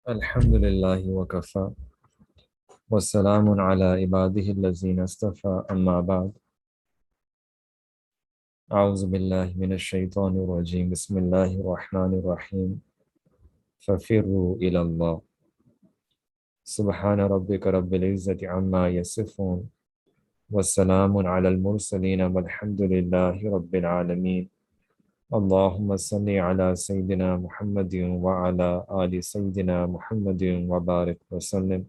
Alhamdulillahi wa kafa. Wassalamun ala ibadihi allazina astafa amma ba'd. A'udhu billahi minash shaitanir rajim. Bismillahir rahmanir rahim. Fafirru ila Allah. Subhana rabbika rabbil izzati amma yasifun. Wassalamun ala al-mursalin walhamdulillahi rabbil alameen. Allahumma salli ala Sayyidina Muhammadin wa ala ali Sayyidina Muhammadin wa barik wa sallim.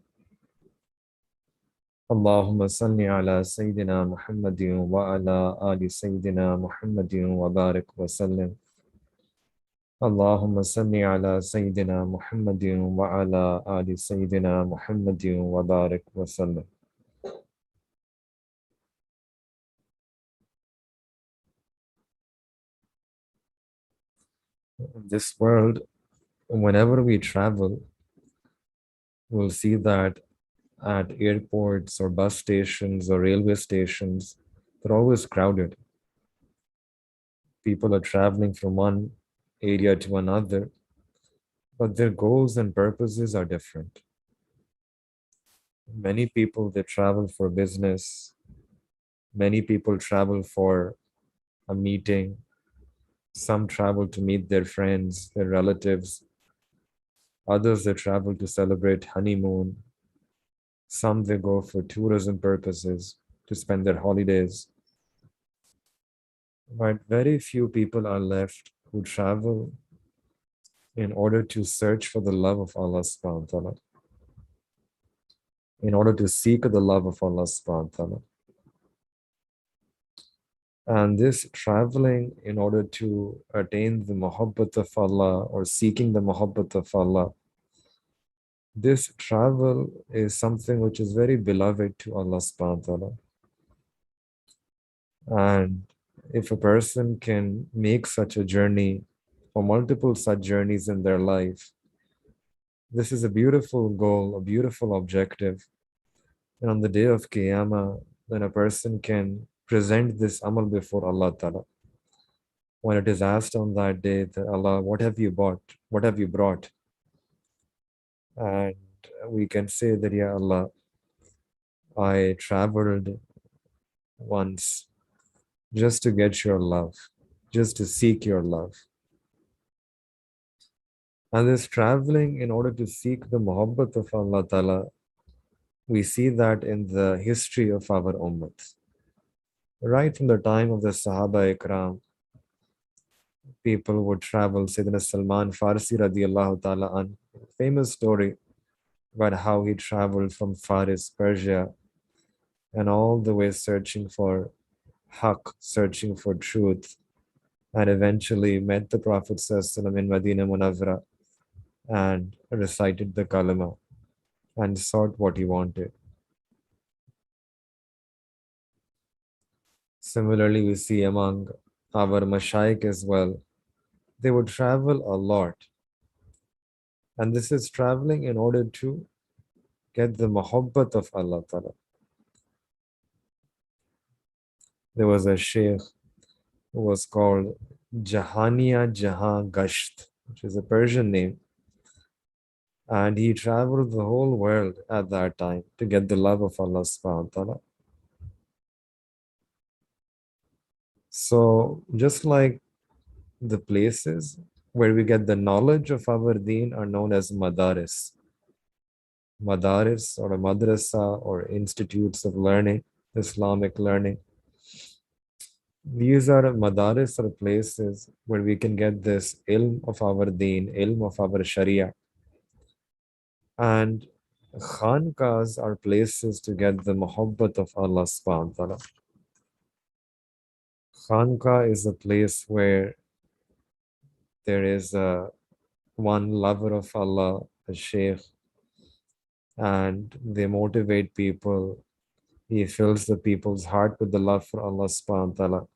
اللهم صل على سيدنا محمد وعلى آل سيدنا محمد وبارك وسلم. اللهم صل على سيدنا محمد وعلى آل سيدنا محمد وبارك وسلم. In this world, whenever we travel, we'll see that at airports or bus stations or railway stations, they're always crowded. People are traveling from one area to another, but their goals and purposes are different. Many people, they travel for business. Many people travel for a meeting. Some travel to meet their friends, their relatives. Others, they travel to celebrate honeymoon. Some, they go for tourism purposes to spend their holidays. But very few people are left who travel in order to search for the love of Allah subhanahu wa ta'ala, in order to seek the love of Allah subhanahu wa ta'ala. And this traveling in order to attain the muhabbat of Allah or seeking the muhabbat of Allah, this travel is something which is very beloved to Allah subhanahu wa ta'ala. And if a person can make such a journey or multiple such journeys in their life, this is a beautiful goal, a beautiful objective. And on the day of Qiyamah, when a person can present this amal before Allah Ta'ala, when it is asked on that day that Allah, what have you bought? What have you brought? And we can say that, Ya Allah, I traveled once just to get your love, just to seek your love. And this traveling in order to seek the muhabbat of Allah Ta'ala, we see that in the history of our ummah. Right from the time of the Sahaba Ikram, people would travel. Sayyidina Salman Farsi radiallahu ta'ala an, famous story about how he traveled from Faris, Persia, and all the way searching for haqq, searching for truth, and eventually met the Prophet ﷺ in Medina Munawwara and recited the kalima and sought what he wanted. Similarly, we see among our mashayikh as well, they would travel a lot. And this is traveling in order to get the muhabbat of Allah Ta'ala. There was a Shaykh who was called Jahaniya Jahan Gasht, which is a Persian name. And he traveled the whole world at that time to get the love of Allah subhanahu wa ta'ala. So just like the places where we get the knowledge of our deen are known as madaris. Madaris or a madrasa or institutes of learning, Islamic learning. These are madaris or places where we can get this ilm of our deen, ilm of our sharia. And khankas are places to get the muhabbat of Allah subhanahu wa ta'ala. Khanka is a place where there is one lover of Allah, a Shaykh, and they motivate people. He fills the people's heart with the love for Allah subhanahu wa ta'ala.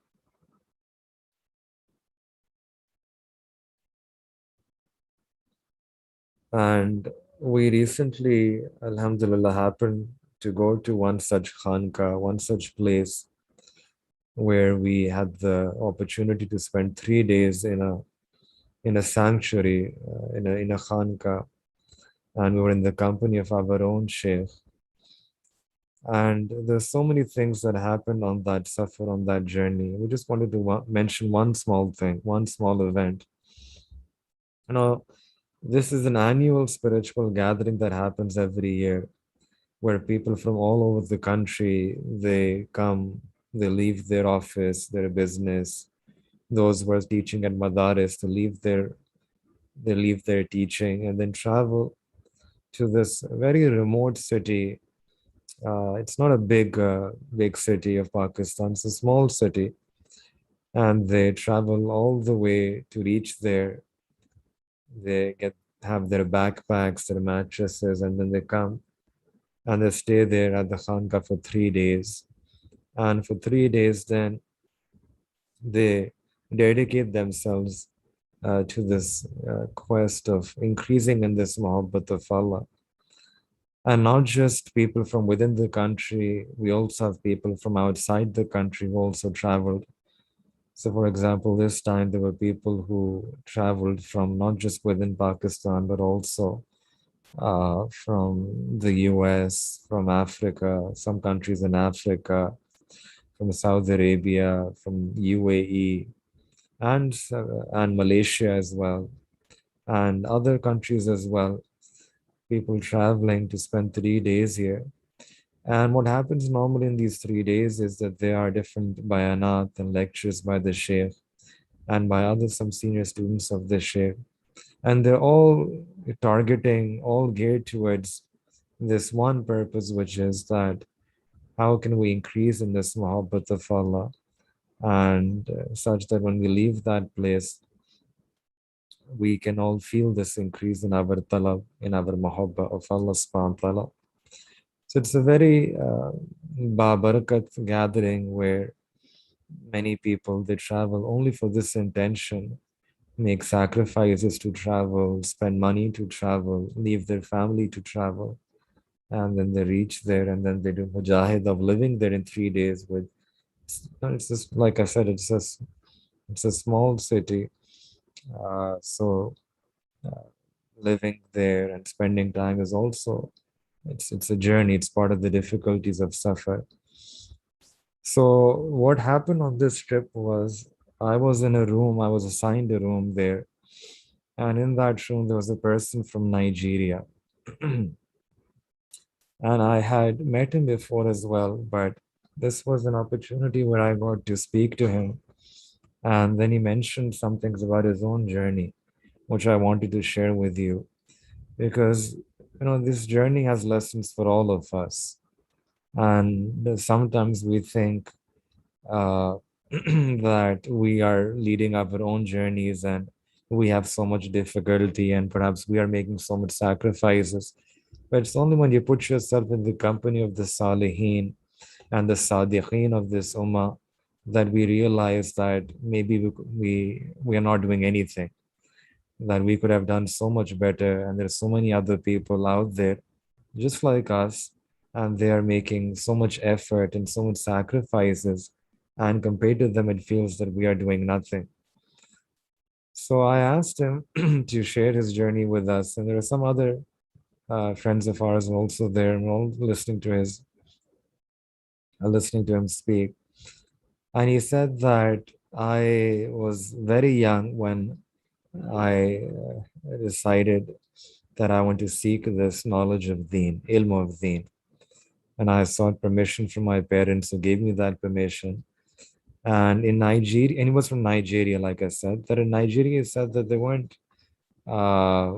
And we recently, alhamdulillah, happened to go to one such khanka, one such place where we had the opportunity to spend 3 days in a sanctuary, in a khanka. and we were in the company of our own Shaykh. And there's so many things that happened on that safar, on that journey. We just wanted to mention one small thing, one small event. You know, this is an annual spiritual gathering that happens every year, where people from all over the country, they come, they leave their office, their business. Those who are teaching at madaris, they leave their teaching and then travel to this very remote city. It's not a big city of Pakistan. It's a small city, and they travel all the way to reach there. They have their backpacks, their mattresses, and then they come and they stay there at the Khanka for 3 days. And for 3 days, then they dedicate themselves to this quest of increasing in this muhabbat of Allah. And not just people from within the country, we also have people from outside the country who also traveled. So, for example, this time there were people who traveled from not just within Pakistan, but also from the US, from Africa, some countries in Africa, from Saudi Arabia, from UAE, and Malaysia as well, and other countries as well. People traveling to spend 3 days here. And what happens normally in these 3 days is that there are different bayanat and lectures by the Shaykh and by other some senior students of the Shaykh. And they're all targeting, all geared towards this one purpose, which is that how can we increase in this muhabbat of Allah, and such that when we leave that place, we can all feel this increase in our talab, in our muhabba of Allah subhanahu wa ta'ala. So it's a very babarakat gathering where many people, they travel only for this intention, make sacrifices to travel, spend money to travel, leave their family to travel, and then they reach there and then they do mujahid of living there in 3 days with, it's just like I said, it's a small city. So living there and spending time is also, it's a journey. It's part of the difficulties of safar. So what happened on this trip was I was in a room, I was assigned a room there, and in that room there was a person from Nigeria. And I had met him before as well, but this was an opportunity where I got to speak to him. And then he mentioned some things about his own journey, which I wanted to share with you, because this journey has lessons for all of us. And sometimes we think that we are leading our own journeys and we have so much difficulty and perhaps we are making so much sacrifices. But it's only when you put yourself in the company of the Salihin and the Sadiqeen of this Ummah that we realize that maybe we are not doing anything, that we could have done so much better. And there's so many other people out there just like us, and they are making so much effort and so much sacrifices. And compared to them, it feels that we are doing nothing. So I asked him to share his journey with us. And there are some other friends of ours also there, and we're all listening to him speak. And he said that I was very young when I decided that I want to seek this knowledge of Deen, ilm of Deen. And I sought permission from my parents who gave me that permission. And in Nigeria, and he was from Nigeria, like I said, that in Nigeria, he said that uh,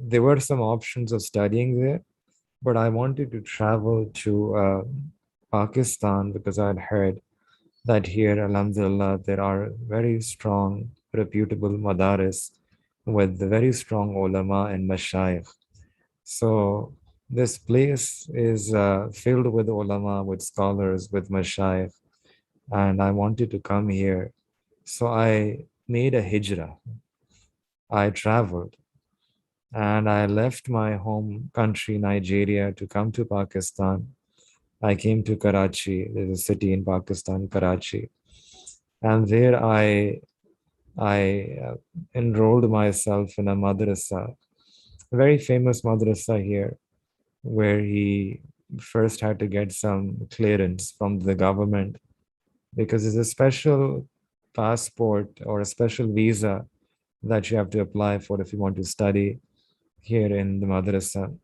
there were some options of studying there, but I wanted to travel to Pakistan because I had heard that here, alhamdulillah, there are very strong, reputable madaris with very strong ulama and mashayikh. So this place is filled with ulama, with scholars, with mashayikh, and I wanted to come here. So I made a hijrah. I traveled and I left my home country, Nigeria, to come to Pakistan. I came to Karachi. There's a city in Pakistan, Karachi, and there I enrolled myself in a madrasa, A very famous madrasa here, where he first had to get some clearance from the government because there's a special passport or a special visa that you have to apply for if you want to study here in the madrasa.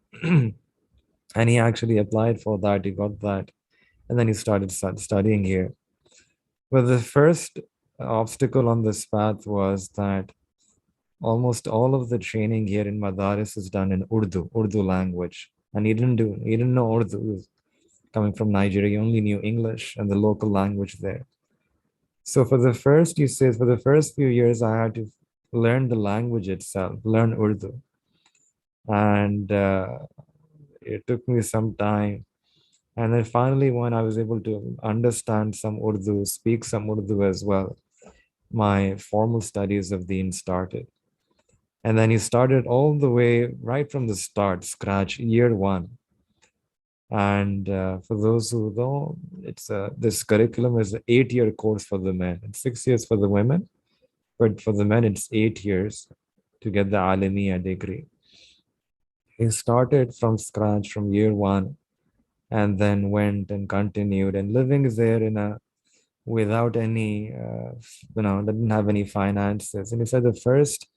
And he actually applied for that, he got that, and then he started studying here. But the first obstacle on this path was that almost all of the training here in Madaris is done in Urdu language. And he didn't know Urdu. He was coming from Nigeria. He only knew English and the local language there. So for the first few years, I had to learn the language itself, learn Urdu. And it took me some time. And then finally, when I was able to understand some Urdu, speak some Urdu as well, my formal studies of Deen started. And then he started all the way right from the start, scratch, year one. And for those who know, this curriculum is an 8-year course for the men and 6 years for the women. But for the men, it's 8 years to get the Alamiya degree. He started from scratch from year one and then went and continued and living there in a without any, didn't have any finances. And he said the first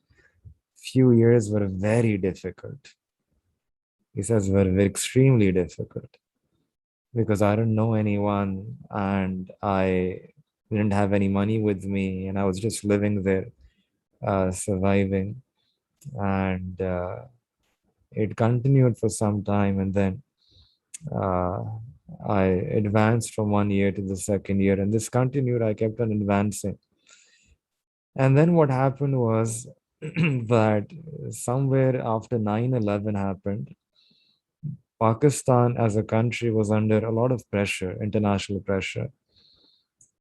few years were very difficult. He says were extremely difficult because I didn't know anyone and I didn't have any money with me and I was just living there, surviving. And it continued for some time and then uh, I advanced from one year to the second year and this continued. I kept on advancing. And then what happened was that somewhere after 9/11 happened, Pakistan as a country was under a lot of pressure, international pressure.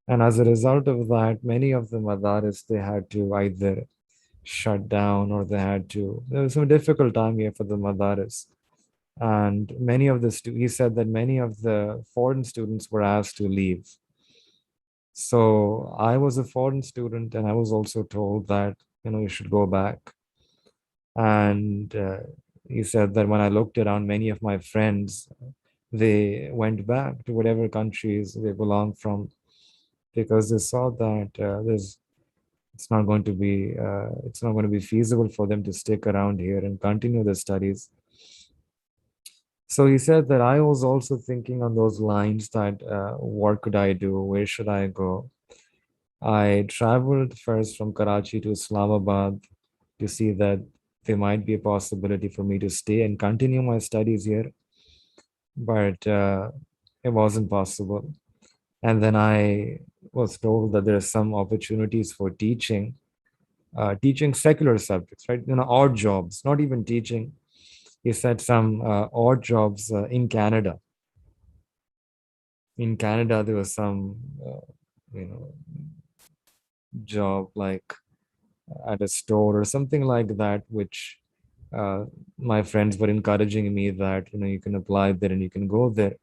And as a result of that, many of the madaris, they had to either shut down or they had to, there was some difficult time here for the madaris. And he said that many of the foreign students were asked to leave. So I was a foreign student and I was also told that, you should go back. And he said that when I looked around, many of my friends, they went back to whatever countries they belong from because they saw that it's not going to be feasible for them to stick around here and continue their studies. So he said that I was also thinking on those lines that what could I do? Where should I go? I traveled first from Karachi to Islamabad to see that there might be a possibility for me to stay and continue my studies here, but it wasn't possible. And then I was told that there are some opportunities for teaching secular subjects, right? Odd jobs, not even teaching. He said some odd jobs in Canada. In Canada, there was some, you know, job like at a store or something like that, which my friends were encouraging me that you can apply there and you can go there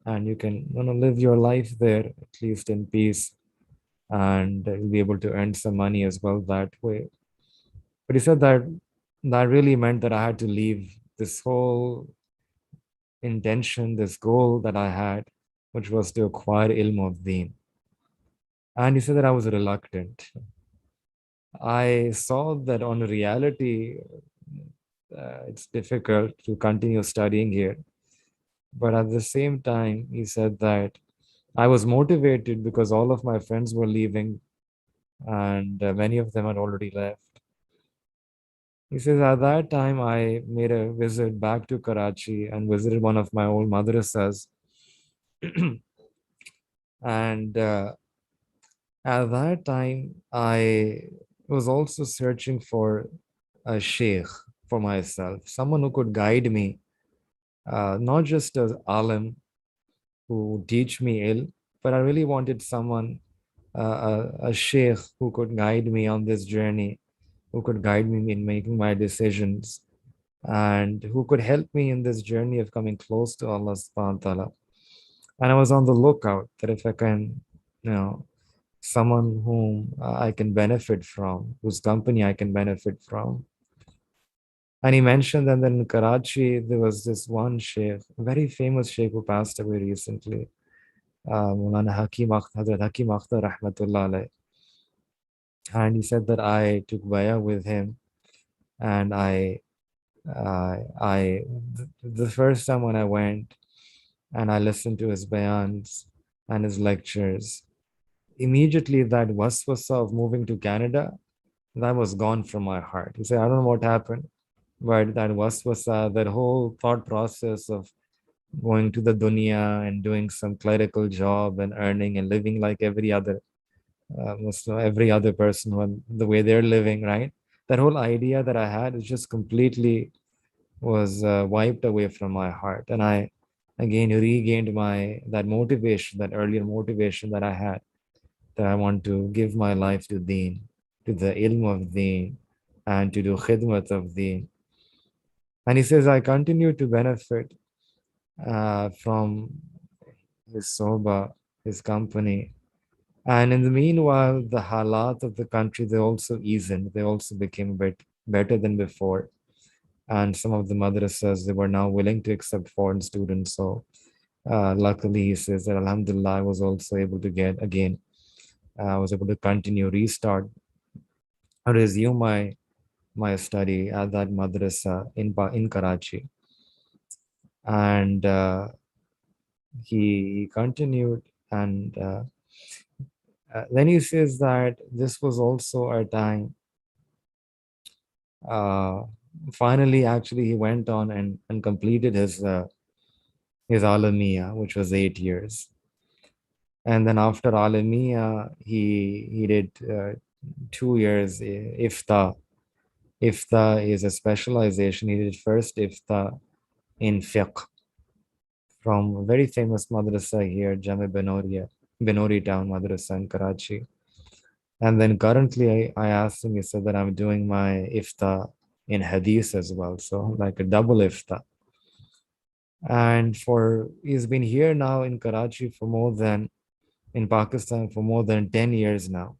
and you can live your life there at least in peace and you'll be able to earn some money as well that way. But he said that that really meant that I had to leave this whole intention, this goal that I had, which was to acquire ilm of deen. And he said that I was reluctant. I saw that on reality, it's difficult to continue studying here. But at the same time, he said that I was motivated because all of my friends were leaving and many of them had already left. He says, at that time, I made a visit back to Karachi and visited one of my old madrasas. And at that time, I was also searching for a sheikh for myself, someone who could guide me, not just as alim who teach me ill, but I really wanted someone, a sheikh who could guide me on this journey, who could guide me in making my decisions, and who could help me in this journey of coming close to Allah subhanahu wa ta'ala. And I was on the lookout that if I can, someone whom I can benefit from, whose company I can benefit from. And he mentioned that in Karachi, there was this one sheikh, a very famous sheikh who passed away recently, Maulana Hazrat Hakim Akhtar Rahmatullah alayh. And he said that I took bayah with him, and the first time when I went and I listened to his bayans and his lectures, immediately that waswasa of moving to Canada, that was gone from my heart. He said, I don't know what happened, but that waswasa, that whole thought process of going to the dunya and doing some clerical job and earning and living like every other Muslim, every other person, the way they're living, right? That whole idea that I had is just completely was wiped away from my heart, and I again regained my that motivation, that earlier motivation that I had, that I want to give my life to Deen, to the ilm of Deen, and to do khidmat of Deen. And he says, I continue to benefit from his soba, his company. And in the meanwhile, the halat of the country, they also eased. They also became a bit better than before. And some of the madrasas, they were now willing to accept foreign students. So luckily, he says that Alhamdulillah, I was also able to get, again, I was able to continue, restart, resume my study at that madrasa in Karachi. And he continued, and then he says that this was also a time, uh, finally actually he went on and completed his alamiya, which was 8 years. And then after alamiya, he did 2 years ifta. Ifta is a specialization. He did first ifta in fiqh from a very famous madrasa here, Jame Benori Town Madrasa in Karachi. And then currently I asked him, he said that I'm doing my ifta in hadith as well. So like a double ifta. And he's been here now in Karachi in Pakistan for more than 10 years now.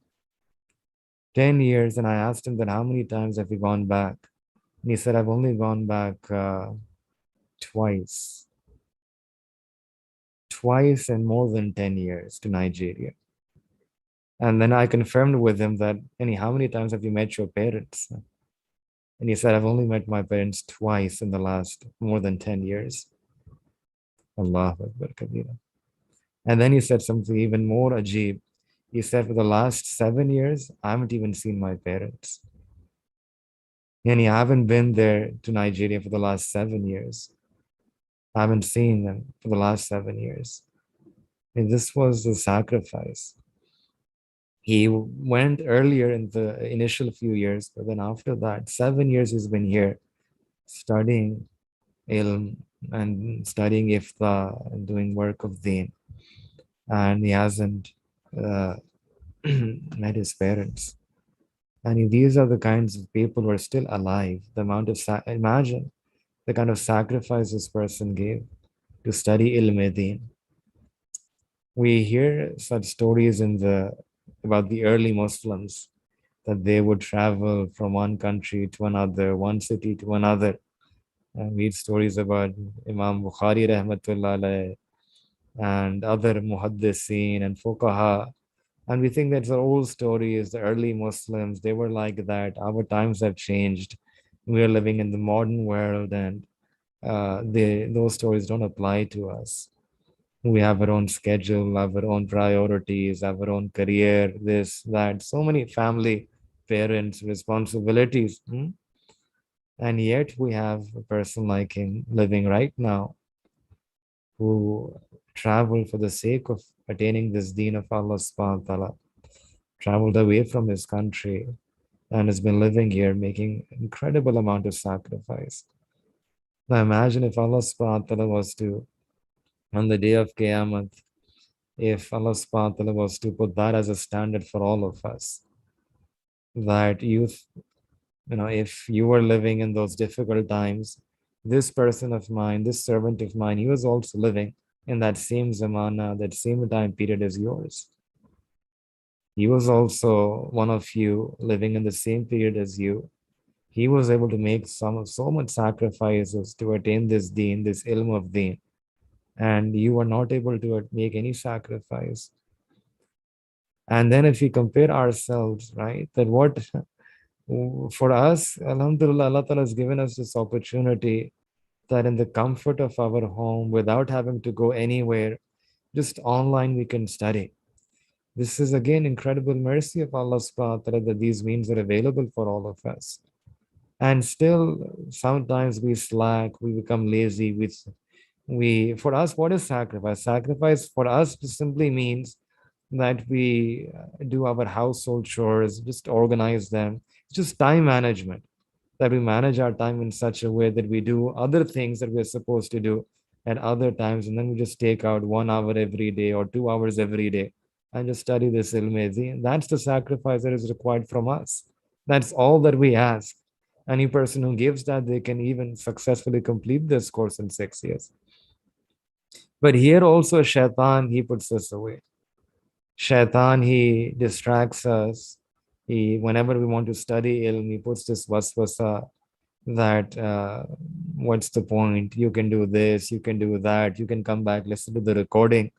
10 years. And I asked him that how many times have you gone back? And he said, I've only gone back twice. Twice in more than 10 years to Nigeria. And then I confirmed with him that, how many times have you met your parents? And he said, I've only met my parents twice in the last more than 10 years. Allahu Akbar Kabira. And then he said something even more ajib. He said, for the last 7 years, I haven't even seen my parents. And I haven't been there to Nigeria for the last 7 years. I haven't seen them for the last 7 years. And this was the sacrifice. He went earlier in the initial few years, but then after that, 7 years he's been here studying ilm and studying ifta and doing work of deen. And he hasn't met his parents. And these are the kinds of people who are still alive. The amount of imagine the kind of sacrifice this person gave to study ilm deen. We hear such stories about the early Muslims, that they would travel from one country to another, one city to another. And read stories about Imam Bukhari rahmatullah alayh, and other muhaddiseen and fuqaha. And we think that's the old stories, the early Muslims, they were like that. Our times have changed. We are living in the modern world, and those stories don't apply to us. We have our own schedule, our own priorities, our own career, this, that, so many family, parents, responsibilities. And yet we have a person like him living right now, who traveled for the sake of attaining this deen of Allah subhanahu wa ta'ala, traveled away from his country and has been living here, making incredible amount of sacrifice. Now imagine if Allah subhanahu wa ta'ala was to, on the day of Qiyamah, if Allah subhanahu wa ta'ala was to put that as a standard for all of us, that if you were living in those difficult times, this person of mine, this servant of mine, he was also living in that same zamana, that same time period as yours. He was also one of you, living in the same period as you. He was able to make so much sacrifices to attain this deen, this ilm of deen, and you are not able to make any sacrifice. And then if we compare ourselves, right, that what for us, Alhamdulillah, Allah Ta'ala has given us this opportunity that in the comfort of our home, without having to go anywhere, just online we can study. This is again incredible mercy of Allah subhanahu wa ta'ala that these means are available for all of us. And still, sometimes we slack, we become lazy. We for us, what is sacrifice? Sacrifice for us simply means that we do our household chores, just organize them. It's just time management, that we manage our time in such a way that we do other things that we're supposed to do at other times, and then we just take out 1 hour every day or 2 hours every day and just study this ilm. That's the sacrifice that is required from us. That's all that we ask. Any person who gives that, they can even successfully complete this course in 6 years. But here also, Shaitan, he puts us away. Shaitan, he distracts us. Whenever we want to study ilm, he puts this waswasa that what's the point? You can do this, you can do that, you can come back, listen to the recording.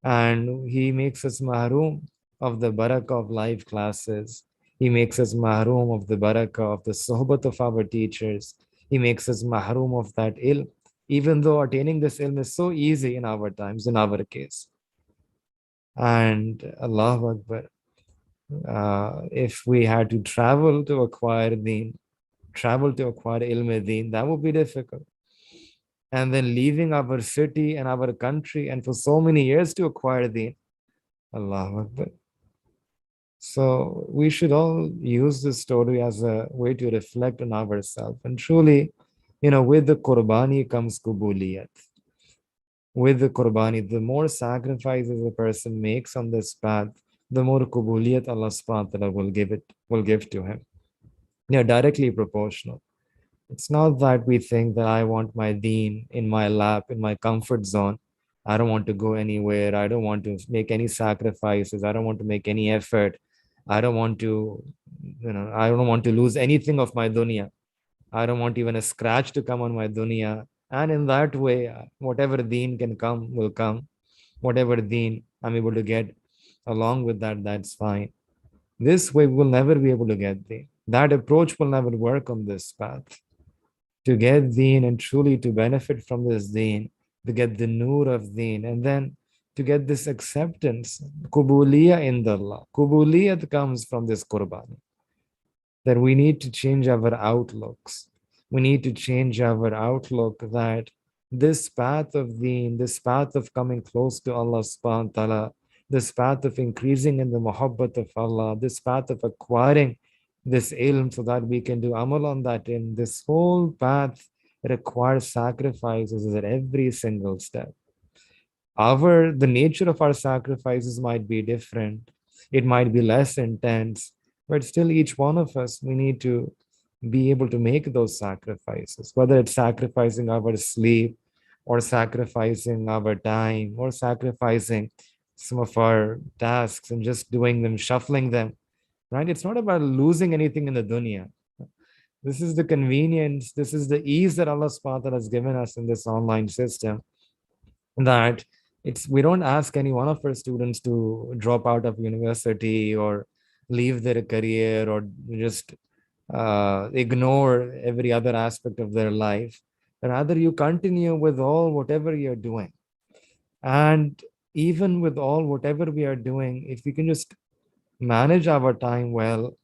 And he makes us mahroom of the barakah of live classes. He makes us mahroom of the barakah of the sohbat of our teachers. He makes us mahroom of that ilm, even though attaining this ilm is so easy in our times, in our case. And Allahu Akbar, if we had to travel to acquire deen, travel to acquire ilm deen, that would be difficult. And then leaving our city and our country and for so many years to acquire deen, Allahu Akbar. So we should all use this story as a way to reflect on ourselves. And truly, with the qurbani comes kubuliyat. With the qurbani, the more sacrifices a person makes on this path, the more kubuliyat Allah subhanahu wa ta'ala will give to him. They are directly proportional. It's not that we think that I want my deen in my lap, in my comfort zone. I don't want to go anywhere. I don't want to make any sacrifices. I don't want to make any effort. I don't want to, I don't want to lose anything of my dunya. I don't want even a scratch to come on my dunya. And in that way, whatever deen can come will come. Whatever deen I'm able to get along with that, that's fine. This way, we'll never be able to get deen. That approach will never work on this path. To get deen and truly to benefit from this deen, to get the nur of deen, and then to get this acceptance, kubuliya indallah. Kubuliyat comes from this qurbani. That we need to change our outlooks. We need to change our outlook that this path of deen, this path of coming close to Allah subhanahu wa ta'ala, this path of increasing in the muhabbat of Allah, this path of acquiring this ilm so that we can do amal on that ilm, this whole path requires sacrifices at every single step. The nature of our sacrifices might be different. It might be less intense, but still each one of us, we need to be able to make those sacrifices, whether it's sacrificing our sleep or sacrificing our time or sacrificing some of our tasks and just doing them, shuffling them, right? It's not about losing anything in the dunya. This is the convenience, this is the ease that Allah subhanahu wa ta'ala has given us in this online system, that we don't ask any one of our students to drop out of university or leave their career or just ignore every other aspect of their life. Rather, you continue with whatever you're doing. And even with whatever we are doing, if we can just manage our time well,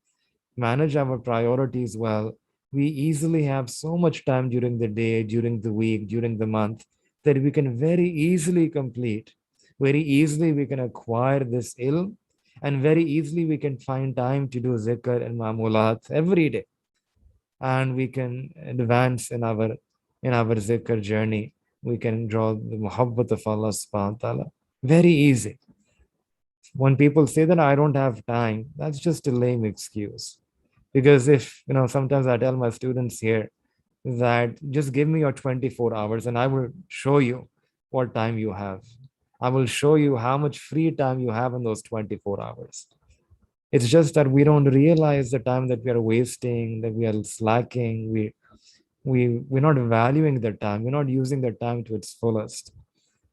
manage our priorities well, we easily have so much time during the day, during the week, during the month, that we can very easily complete. Very easily we can acquire this ilm, and very easily we can find time to do zikr and mamulat every day. And we can advance in our zikr journey. We can draw the muhabbat of Allah subhanahu wa ta'ala. Very easy. When people say that I don't have time, that's just a lame excuse. Because if, sometimes I tell my students here that just give me your 24 hours and I will show you what time you have. I will show you how much free time you have in those 24 hours. It's just that we don't realize the time that we are wasting, that we are slacking. We're not valuing the time. We're not using the time to its fullest.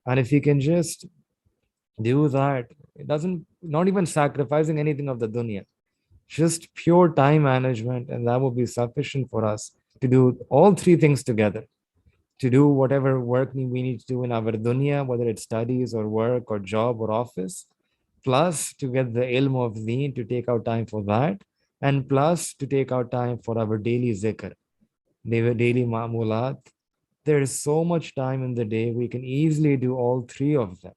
And if we can just do that, it doesn't, not even sacrificing anything of the dunya, just pure time management, and that will be sufficient for us to do all three things together, to do whatever work we need to do in our dunya, whether it's studies or work or job or office, plus to get the ilm of deen, to take out time for that, and plus to take out time for our daily zikr, daily ma'mulat. There is so much time in the day, we can easily do all three of them.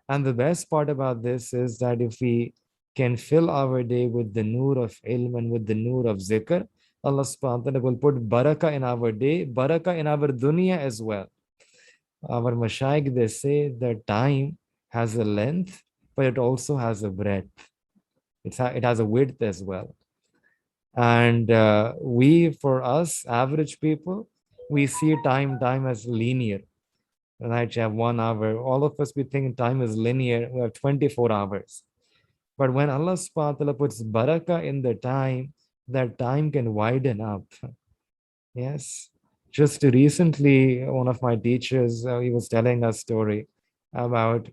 And the best part about this is that if we can fill our day with the noor of ilm and with the noor of zikr, Allah subhanahu wa ta'ala will put barakah in our day, barakah in our dunya as well. Our mashayikh, they say that time has a length, but it also has a breadth. It has a width as well. And for us, average people, we see time as linear. Right, you have 1 hour. All of us, we think time is linear. We have 24 hours. But when Allah subhanahu wa ta'ala puts barakah in the time, that time can widen up. Yes. Just recently, one of my teachers, he was telling a story about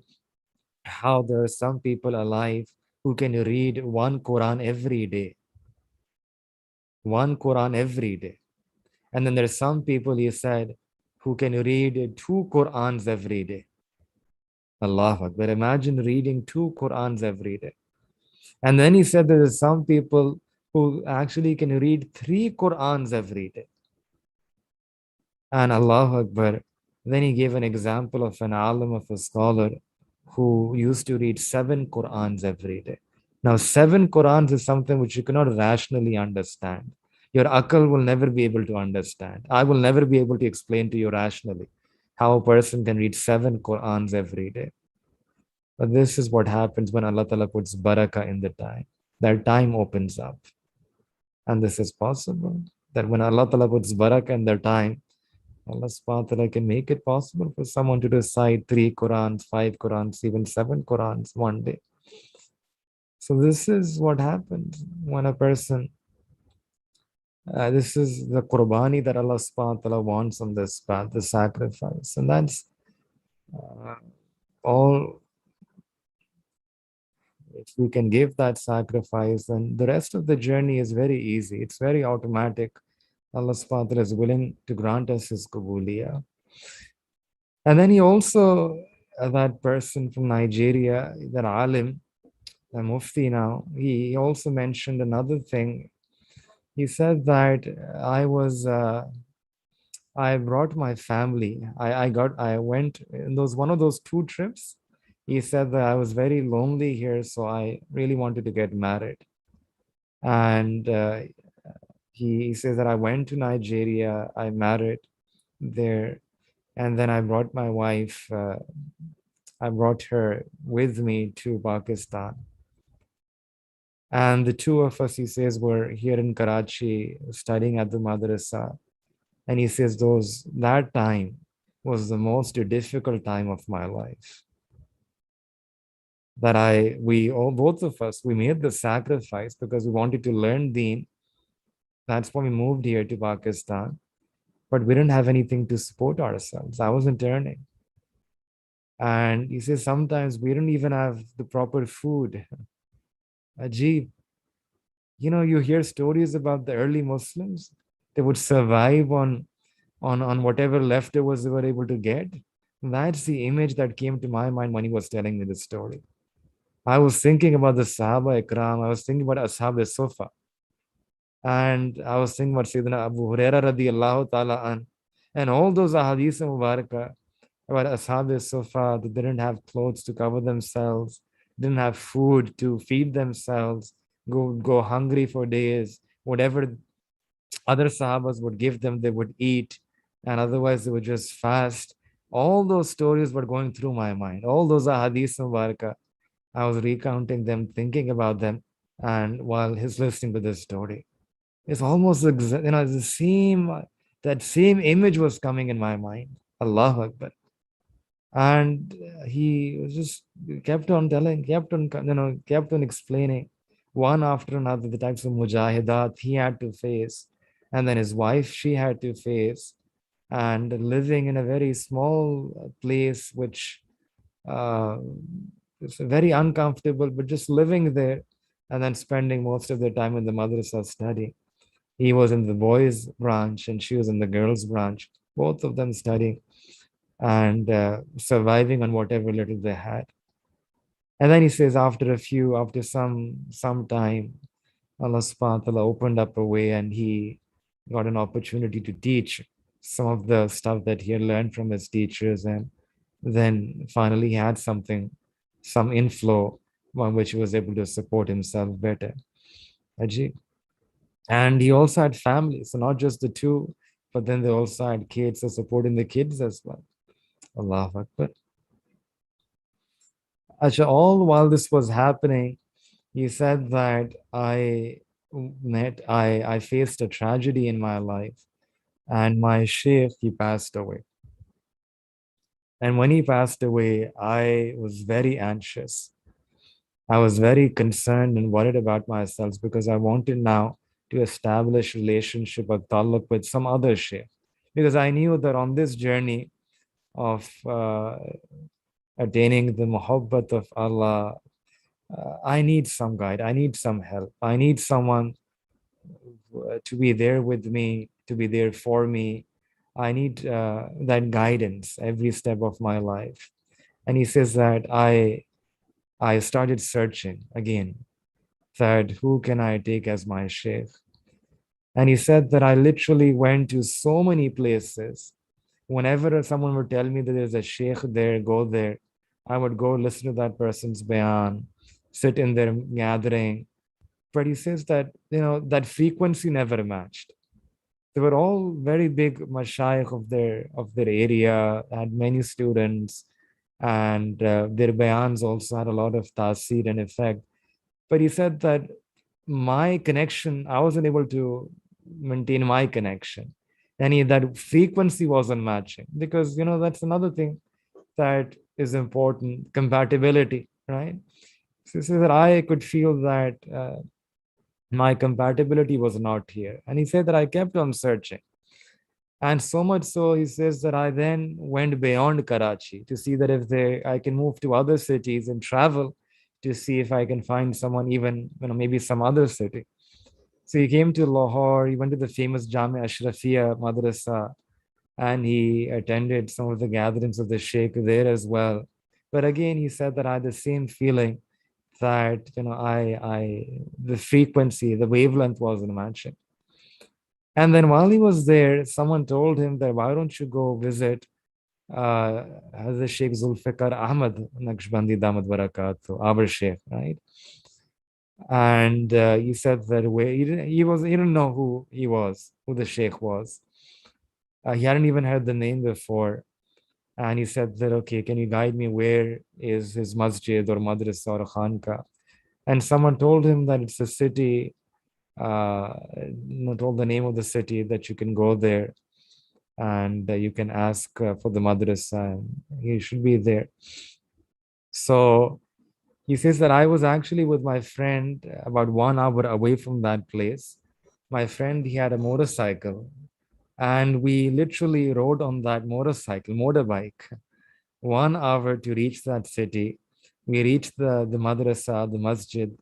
how there are some people alive who can read one Quran every day. One Quran every day. And then there's some people, he said, who can read 2 Qurans every day. Allah Akbar. Imagine reading 2 Qurans every day. And then he said there are some people who actually can read 3 Qurans every day. And Allah Akbar. Then he gave an example of an alim, of a scholar who used to read 7 Qurans every day. Now, 7 Qurans is something which you cannot rationally understand. Your akal will never be able to understand. I will never be able to explain to you rationally how a person can read 7 Qurans every day. But this is what happens when Allah Ta'ala puts barakah in the time. That time opens up. And this is possible. That when Allah Ta'ala puts barakah in the time, Allah subhanahu wa ta'ala can make it possible for someone to recite 3 Qurans, 5 Qurans, even 7 Qurans one day. So this is what happens when a person, this is the qurbani that Allah subhanahu wa ta'ala wants on this path, the sacrifice. And that's all. If we can give that sacrifice, then the rest of the journey is very easy. It's very automatic. Allah subhanahu wa ta'ala is willing to grant us his kubuliya. And then he also, that person from Nigeria, that alim, the mufti now, he also mentioned another thing. He said that I brought my family. I went in one of those 2 trips. He said that I was very lonely here, so I really wanted to get married. And he says that I went to Nigeria, I married there, and then I brought my wife, I brought her with me to Pakistan. And the two of us, he says, were here in Karachi studying at the madrasa. And he says that time was the most difficult time of my life. That both of us, we made the sacrifice because we wanted to learn Deen. That's why we moved here to Pakistan. But we didn't have anything to support ourselves. I wasn't earning. And he says sometimes we don't even have the proper food. Ajib. You hear stories about the early Muslims. They would survive on whatever leftovers they were able to get. That's the image that came to my mind when he was telling me this story. I was thinking about the Sahaba Ikram. I was thinking about Ashab Sufa. And I was thinking about Sayyidina Abu Huraira radiallahu ta'ala an. And all those ahadith mubarakah about Ashab Sufa, that didn't have clothes to cover themselves, didn't have food to feed themselves, go hungry for days. Whatever other Sahabas would give them, they would eat. And otherwise, they would just fast. All those stories were going through my mind. All those ahadith mubarakah. I was recounting them, thinking about them, and while he's listening to this story, it's almost the same. That same image was coming in my mind. Allahu Akbar. And he was just kept on telling, kept on explaining one after another, the types of mujahidat he had to face, and then his wife she had to face, and living in a very small place, which uh, is very uncomfortable, but just living there, and then spending most of their time in the madrasa studying. He was in the boys' branch, and she was in the girls' branch, both of them studying and surviving on whatever little they had. And then he says, after some time, Allah subhanahu wa ta'ala opened up a way and he got an opportunity to teach some of the stuff that he had learned from his teachers. And then finally he had something, some inflow on which he was able to support himself better. Ajib. And he also had family. So not just the two, but then they also had kids, so supporting the kids as well. Allahu Akbar. Actually, all while this was happening, he said that I faced a tragedy in my life, and my Shaykh, he passed away. And when he passed away, I was very anxious. I was very concerned and worried about myself because I wanted now to establish relationship or taluk with some other Shaykh. Because I knew that on this journey of attaining the muhabbat of Allah, I need some guide. I need some help. I need someone to be there with me, to be there for me. I need that guidance every step of my life. And he says that I started searching again, that who can I take as my sheikh? And he said that I literally went to so many places. Whenever someone would tell me that there's a sheikh there, go there, I would go listen to that person's bayan, sit in their gathering. But he says that, that frequency never matched. They were all very big mashayikh of their area, had many students, and their bayans also had a lot of tasir and effect. But he said that my connection, I wasn't able to maintain my connection. And that frequency wasn't matching because, that's another thing that is important, compatibility, right? So he says that I could feel that my compatibility was not here. And he said that I kept on searching. And so much so, he says that I then went beyond Karachi to see that if I can move to other cities and travel to see if I can find someone even, maybe some other city. So he came to Lahore, he went to the famous Jamia Ashrafia Madrasa, and he attended some of the gatherings of the Shaykh there as well. But again, he said that I had the same feeling that, the frequency, the wavelength wasn't matching. And then while he was there, someone told him that why don't you go visit Hazrat Sheikh Zulfikar Ahmad Naqshbandi Damat Barakatuh, our Sheikh, right? And he said that he didn't know who the Sheikh was. He hadn't even heard the name before. And he said that, okay, can you guide me? Where is his masjid or madrasa or khanka? And someone told him that it's a city, told the name of the city, that you can go there and you can ask for the madrasa and he should be there. So he says that I was actually with my friend about 1 hour away from that place. My friend, he had a motorcycle and we literally rode on that motorbike, 1 hour to reach that city. We reached the madrasa, the masjid,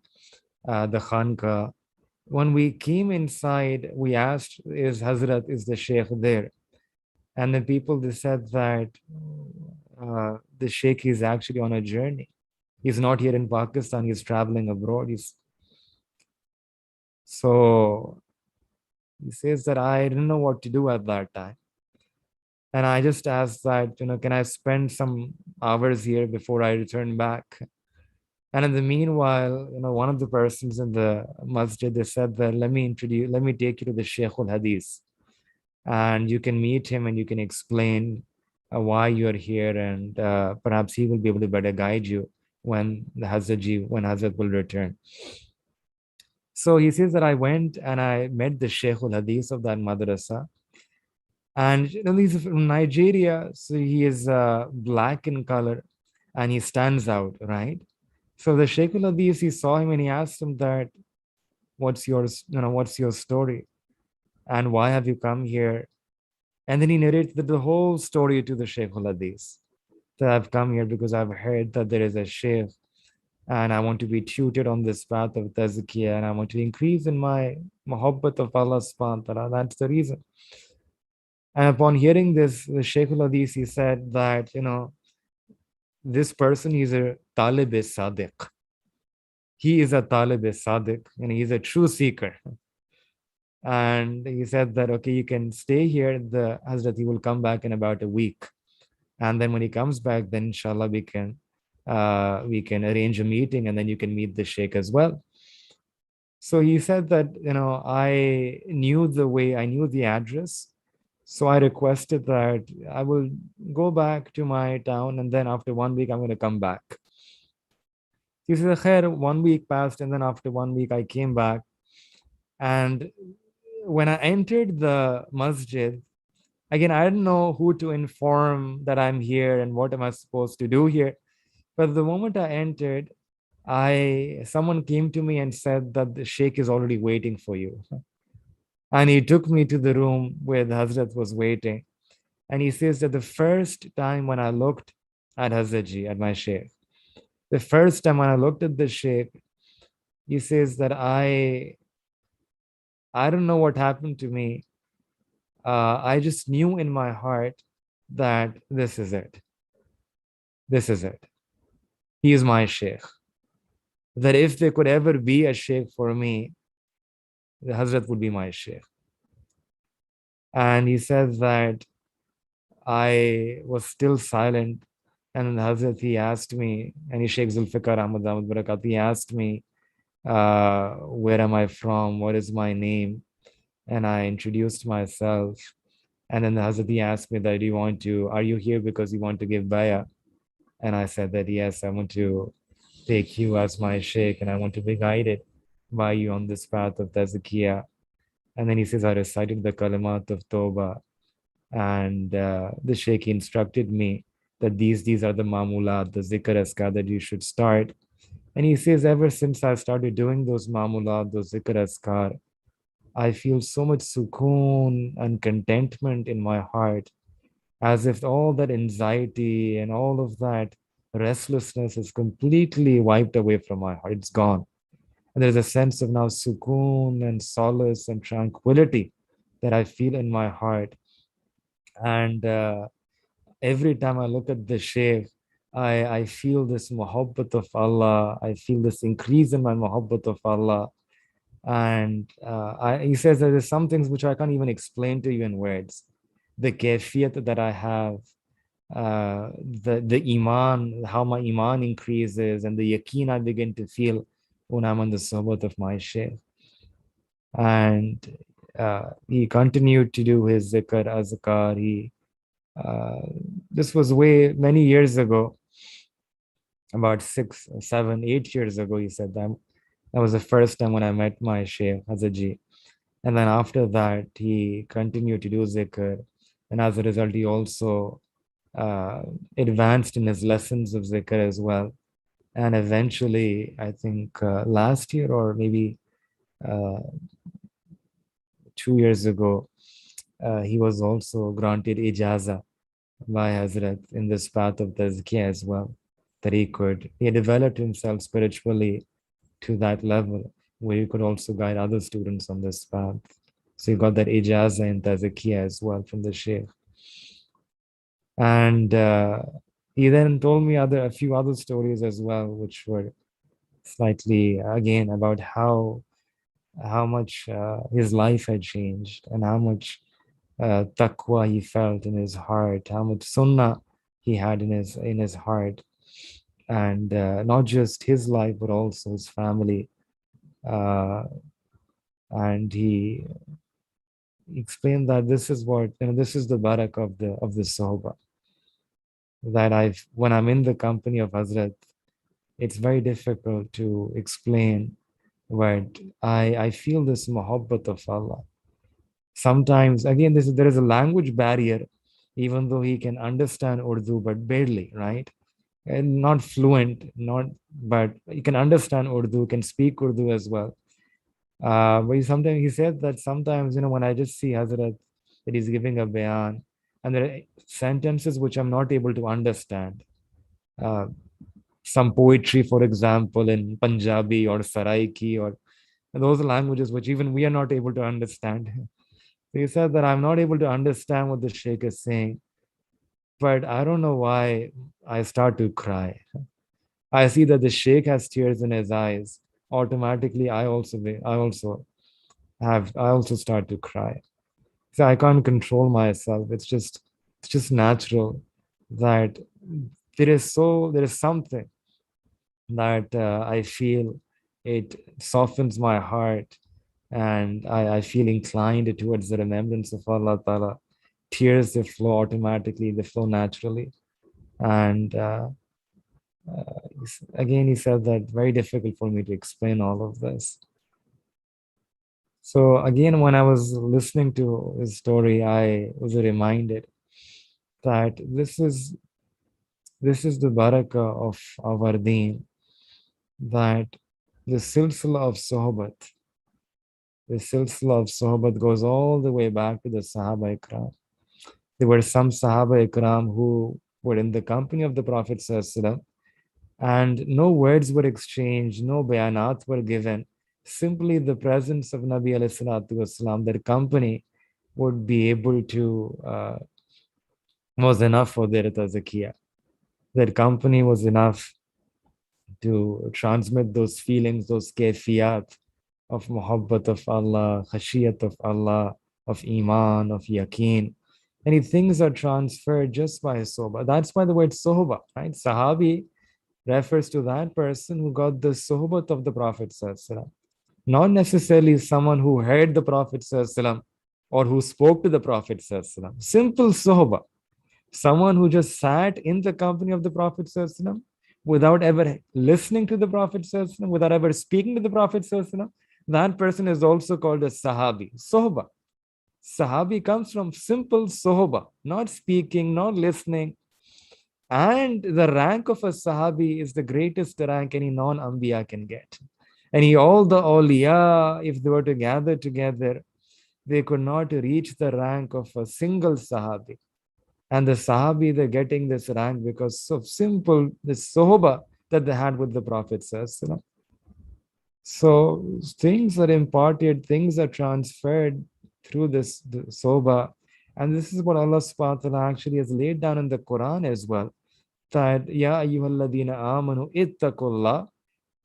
the khanka. When we came inside, we asked, is the Sheikh there? And the people, they said that the Sheikh is actually on a journey. He's not here in Pakistan, he's traveling abroad. So he says that I didn't know what to do at that time. And I just asked that, can I spend some hours here before I return back? And in the meanwhile, one of the persons in the masjid, they said that let me take you to the Shaykh al-Hadith. And you can meet him and you can explain why you're here, and perhaps he will be able to better guide you when Hazrat will return. So he says that I went and I met the Shaykh al-Hadith of that madrasa. And he's from Nigeria, so he is black in color and he stands out, right? So the Shaykh al-Hadith, he saw him and he asked him that, what's your story, and why have you come here? And then he narrates the whole story to the Shaykh al Hadith. That I've come here because I've heard that there is a Shaykh, and I want to be tutored on this path of tazkiyah, and I want to increase in my muhabbat of Allah subhanahu wa ta'ala. That's the reason. And upon hearing this, the Shaykh al Hadith, he said that, this person is a talib-e-sadiq. He is a talib-e-sadiq, and he's a true seeker. And he said that, okay, you can stay here. The Hazrat, he will come back in about a week. And then when he comes back, then inshallah we can arrange a meeting, and then you can meet the Shaykh as well. So he said that, I knew the way, I knew the address. So I requested that I will go back to my town, and then after 1 week, I'm going to come back. He said, "Khair, 1 week passed, and then after 1 week, I came back. And when I entered the masjid, again, I didn't know who to inform that I'm here and what am I supposed to do here. But the moment I entered, someone came to me and said that the Sheikh is already waiting for you. And he took me to the room where the Hazrat was waiting. And he says that the first time when I looked at Hazratji, at my Sheikh, the first time when I looked at the Sheikh, he says that I don't know what happened to me. I just knew in my heart that this is it. This is it. He is my Sheikh. That if there could ever be a Sheikh for me, the Hazrat would be my Sheikh. And he says that I was still silent. And the Hazrat, he asked me, and he Sheikh Zulfikar Ahmad Barakat, he asked me, where am I from? What is my name? And I introduced myself. And then the Hazrat, he asked me that, are you here because you want to give bayah? And I said that, yes, I want to take you as my Sheikh, and I want to be guided by you on this path of tazkiyah. And then he says, I recited the kalimat of Tawbah. And the Sheikh instructed me that these are the mamulat, the zikr askar that you should start. And he says, ever since I started doing those mamulat, those zikr askar, I feel so much sukoon and contentment in my heart, as if all that anxiety and all of that restlessness is completely wiped away from my heart. It's gone. And there's a sense of now sukoon and solace and tranquility that I feel in my heart. And every time I look at the Shaykh, I feel this muhabbat of Allah. I feel this increase in my muhabbat of Allah. And he says that there's some things which I can't even explain to you in words. The kafiyat that I have, the iman, how my iman increases, and the yaqeen I begin to feel when I'm on the sohbat of my Shaykh. And he continued to do his zikr, azkar. This was way many years ago, about 6, 7, 8 years ago. He said that was the first time when I met my Shaykh Hazratji. And then after that, he continued to do zikr. And as a result, he also advanced in his lessons of zikr as well. And eventually, I think last year or maybe 2 years ago, he was also granted ijaza by Hazrat in this path of tazkiyah as well, that he developed himself spiritually to that level where he could also guide other students on this path. So he got that ijaza in tazkiyah as well from the Shaykh. And he then told me a few other stories as well, which were slightly, again, about how much his life had changed, and how much taqwa he felt in his heart, how much sunnah he had in his heart, and not just his life but also his family. And he explained that this is this is the barak of the Sahaba. That when I'm in the company of Hazrat, it's very difficult to explain, but I feel this muhabbat of Allah. Sometimes, again, there is a language barrier, even though he can understand Urdu, but barely, right? And not fluent, but he can understand Urdu, can speak Urdu as well. But sometimes he said that sometimes, when I just see Hazrat that he's giving a bayan, and there are sentences which I'm not able to understand. Uh, some poetry, for example, in Punjabi or Saraiki or those languages which even we are not able to understand. So he said that I'm not able to understand what the Shaykh is saying, but I don't know why I start to cry. I see that the Shaykh has tears in his eyes. Automatically, I also start to cry. So I can't control myself. It's just natural that there is something that I feel it softens my heart, and I feel inclined towards the remembrance of Allah Ta'ala. Tears, they flow automatically, they flow naturally. And again, he said that very difficult for me to explain all of this. So again, when I was listening to his story, I was reminded that this is the barakah of our deen, that the silsila of sohbat, the silsila of sohbat goes all the way back to the Sahaba Ikram. There were some Sahaba Ikram who were in the company of the Prophet Sallallahu, and no words were exchanged, no bayanat were given. Simply the presence of Nabi alayhi salatu wasalam, their company would be able to, was enough for their tazakiyah. Their company was enough to transmit those feelings, those kayfiyat of muhabbat of Allah, khashiyat of Allah, of iman, of yaqeen. Many things are transferred just by sohbah. That's why the word sohbah, right? Sahabi refers to that person who got the sohbat of the Prophet ﷺ. Not necessarily someone who heard the Prophet ﷺ or who spoke to the Prophet ﷺ. Simple sohbah. Someone who just sat in the company of the Prophet ﷺ without ever listening to the Prophet ﷺ, without ever speaking to the Prophet ﷺ, that person is also called a Sahabi. Sohbah. Sahabi comes from simple sohbah, not speaking, not listening. And the rank of a Sahabi is the greatest rank any non-Anbiya can get. And all the awliya, if they were to gather together, they could not reach the rank of a single Sahabi. And the Sahabi, they're getting this rank because of simple, this sohbah that they had with the Prophet. So things are imparted, things are transferred through this sohbah. And this is what Allah subhanahu wa ta'ala actually has laid down in the Quran as well. That, Ya ayyuhalladina amanu ittaqullah,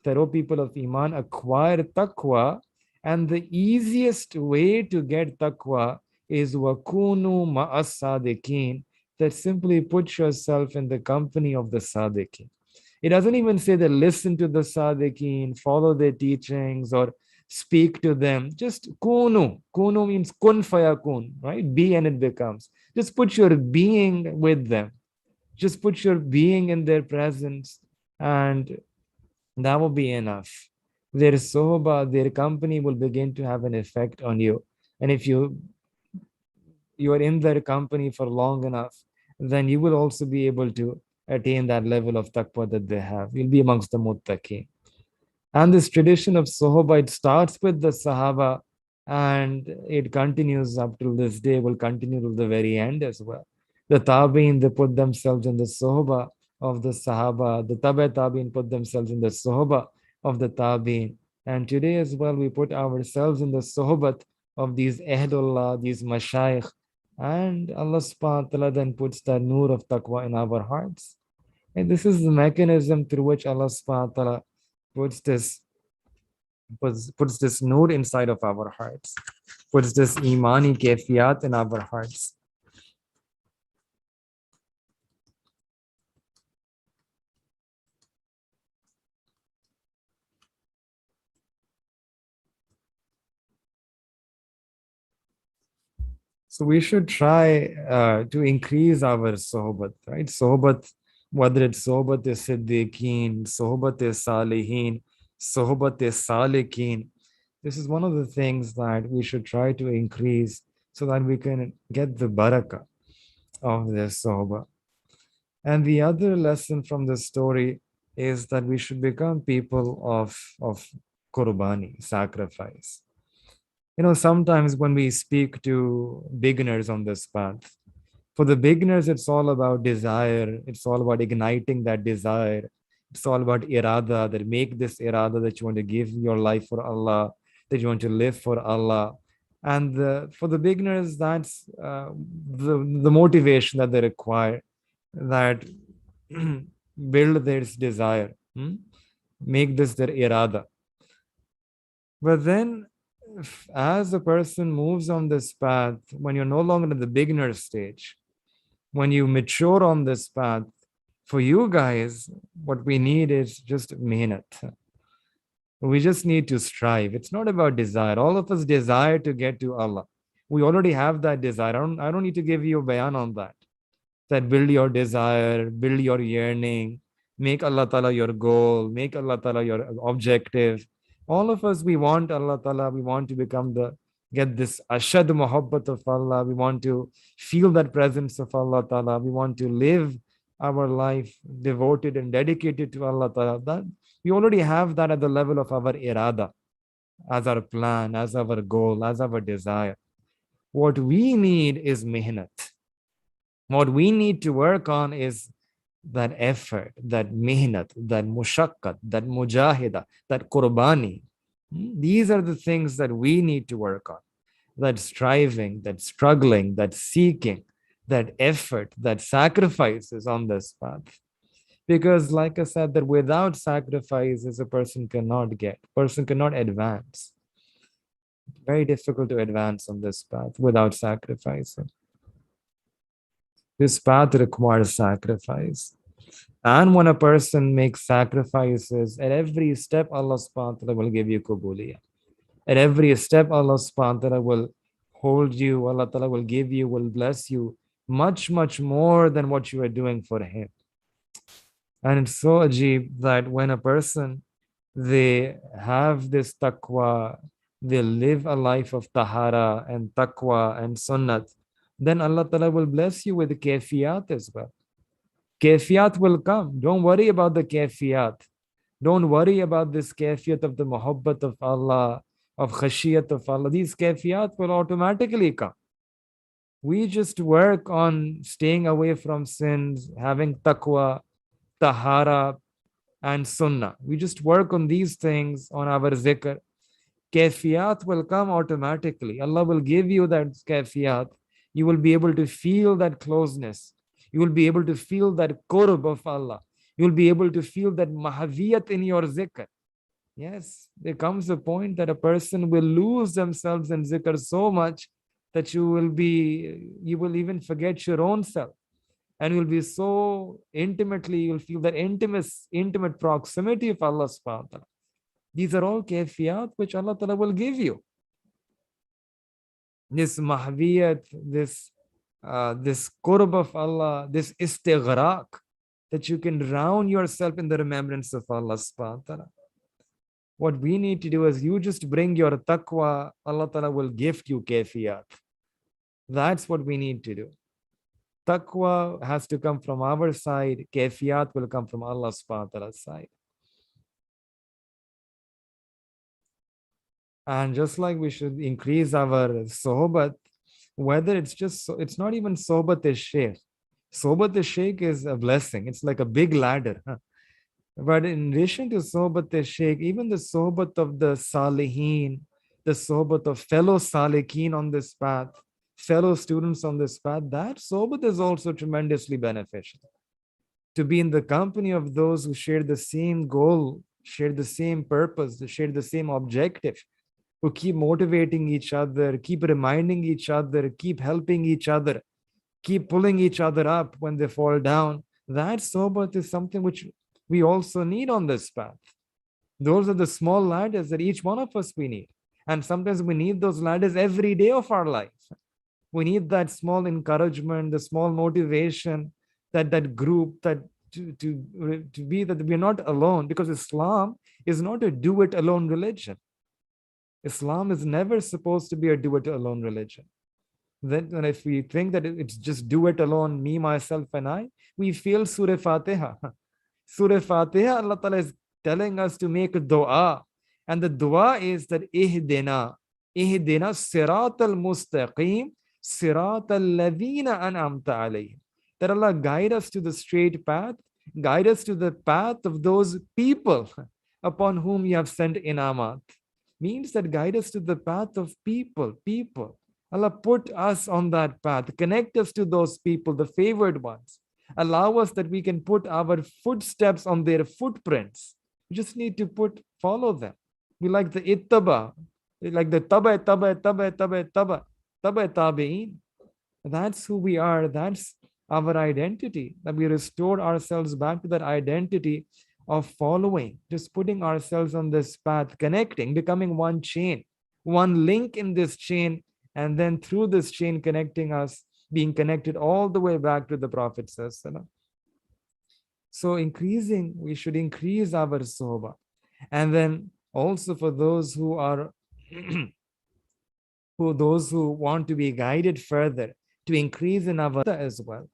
that, O people of Iman, acquire taqwa. And the easiest way to get taqwa is wakunu ma'as sadiqeen, that simply put yourself in the company of the sadiqeen. It doesn't even say that listen to the sadiqeen, follow their teachings, or speak to them. Just kunu. Kunu means kun fayakun, right? Be and it becomes. Just put your being with them. Just put your being in their presence, and that will be enough. Their sohbah, their company will begin to have an effect on you. And if you are in their company for long enough, then you will also be able to attain that level of taqwa that they have. You'll be amongst the muttaqin. And this tradition of sohbah, it starts with the Sahaba, and it continues up till this day, will continue till the very end as well. The Tabi'in, they put themselves in the sohbah of the Sahaba. The Tabi'in put themselves in the sohbah of the Tabi'in. And today as well, we put ourselves in the sohbat of these Ahlullah, these Mashayikh. And Allah subhanahu wa ta'ala then puts the nur of taqwa in our hearts. And this is the mechanism through which Allah subhanahu wa ta'ala puts this nur inside of our hearts, puts this imani kefiyat in our hearts. So we should try to increase our sohbat, right? Sohbat, whether it's sohbat is siddiqeen, sohbat is salihin, sohbat is salikin. This is one of the things that we should try to increase so that we can get the barakah of this sohbah. And the other lesson from this story is that we should become people of qurbani, sacrifice. Sometimes when we speak to beginners on this path, for the beginners, it's all about desire. It's all about igniting that desire. It's all about irada, that make this irada that you want to give your life for Allah, that you want to live for Allah. And for the beginners, that's the motivation that they require, that build this desire, make this their irada. But then, as a person moves on this path, when you're no longer in the beginner stage, when you mature on this path, for you guys, what we need is just mehnat. We just need to strive. It's not about desire. All of us desire to get to Allah. We already have that desire. I don't need to give you a bayan on that. That build your desire, build your yearning, make Allah Ta'ala your goal, make Allah Ta'ala your objective. All of us, we want Allah Ta'ala, we want to get this ashad muhabbat of Allah. We want to feel that presence of Allah Ta'ala. We want to live our life devoted and dedicated to Allah Ta'ala. That we already have that at the level of our irada, as our plan, as our goal, as our desire. What we need is mihnat. What we need to work on is that effort, that mihnat, that mushakkat, that mujahida, that qurbani. These are the things that we need to work on. That striving, that struggling, that seeking, that effort, that sacrifices on this path. Because like I said, that without sacrifices, a person cannot advance. Very difficult to advance on this path without sacrificing. This path requires sacrifice. And when a person makes sacrifices, at every step, Allah subhanahu wa ta'ala will give you kubuliyah. At every step, Allah subhanahu wa ta'ala will hold you, Allah ta'ala will give you, will bless you much, much more than what you are doing for Him. And it's so ajib that when a person, they have this taqwa, they live a life of tahara and taqwa and sunnat, then Allah Ta'ala will bless you with the kayfiyat as well. Kayfiyat will come. Don't worry about the kayfiyat. Don't worry about this kayfiyat of the muhabbat of Allah, of khashiyat of Allah. These kayfiyat will automatically come. We just work on staying away from sins, having taqwa, tahara, and sunnah. We just work on these things, on our zikr. Kayfiyat will come automatically. Allah will give you that kayfiyat. You will be able to feel that closeness. You will be able to feel that qurb of Allah. You will be able to feel that mahaviyat in your zikr. Yes, there comes a point that a person will lose themselves in zikr so much that you will even forget your own self. And you'll be so you'll feel that intimate proximity of Allah subhanahu wa ta'ala. These are all kayfiyat which Allah Ta'ala will give you. This mahviyat, this qurb of Allah, this istighraq, that you can drown yourself in the remembrance of Allah subhanahu wa ta'ala. What we need to do is you just bring your taqwa, Allah Ta'ala will gift you kayfiyat. That's what we need to do. Taqwa has to come from our side, kayfiyat will come from Allah subhanahu wa ta'ala's side. And just like we should increase our sohbat, whether it's not even sohbat is shaykh. Sohbat is shaykh is a blessing. It's like a big ladder. But in addition to sohbat is shaykh, even the sohbat of the salihin, the sohbat of fellow salikin on this path, fellow students on this path, that sohbat is also tremendously beneficial. To be in the company of those who share the same goal, share the same purpose, share the same objective, who keep motivating each other, keep reminding each other, keep helping each other, keep pulling each other up when they fall down. That sohbat is something which we also need on this path. Those are the small ladders that each one of us we need. And sometimes we need those ladders every day of our life. We need that small encouragement, the small motivation, that group, that to be that we're not alone, because Islam is not a do-it-alone religion. Islam is never supposed to be a do-it-alone religion. Then if we think that it's just do-it-alone, me, myself, and I, we fail Surah Fatiha. Surah Fatiha, Allah Ta'ala is telling us to make dua And the dua is that ihdina siratal mustaqim, siratal ladina an'amta alayhim. That Allah guide us to the straight path, guide us to the path of those people upon whom you have sent inamat. Means that guide us to the path of people. Allah put us on that path, connect us to those people, the favored ones. Allow us that we can put our footsteps on their footprints. We just need to follow them. We like the ittaba, like the taba tabi'in. That's who we are. That's our identity. That we restored ourselves back to that identity of following, just putting ourselves on this path, connecting, becoming one chain, one link in this chain, and then through this chain connecting us, being connected all the way back to the Prophet. So we should increase our sohbah. And then also for those who are those who want to be guided further, to increase in our as well.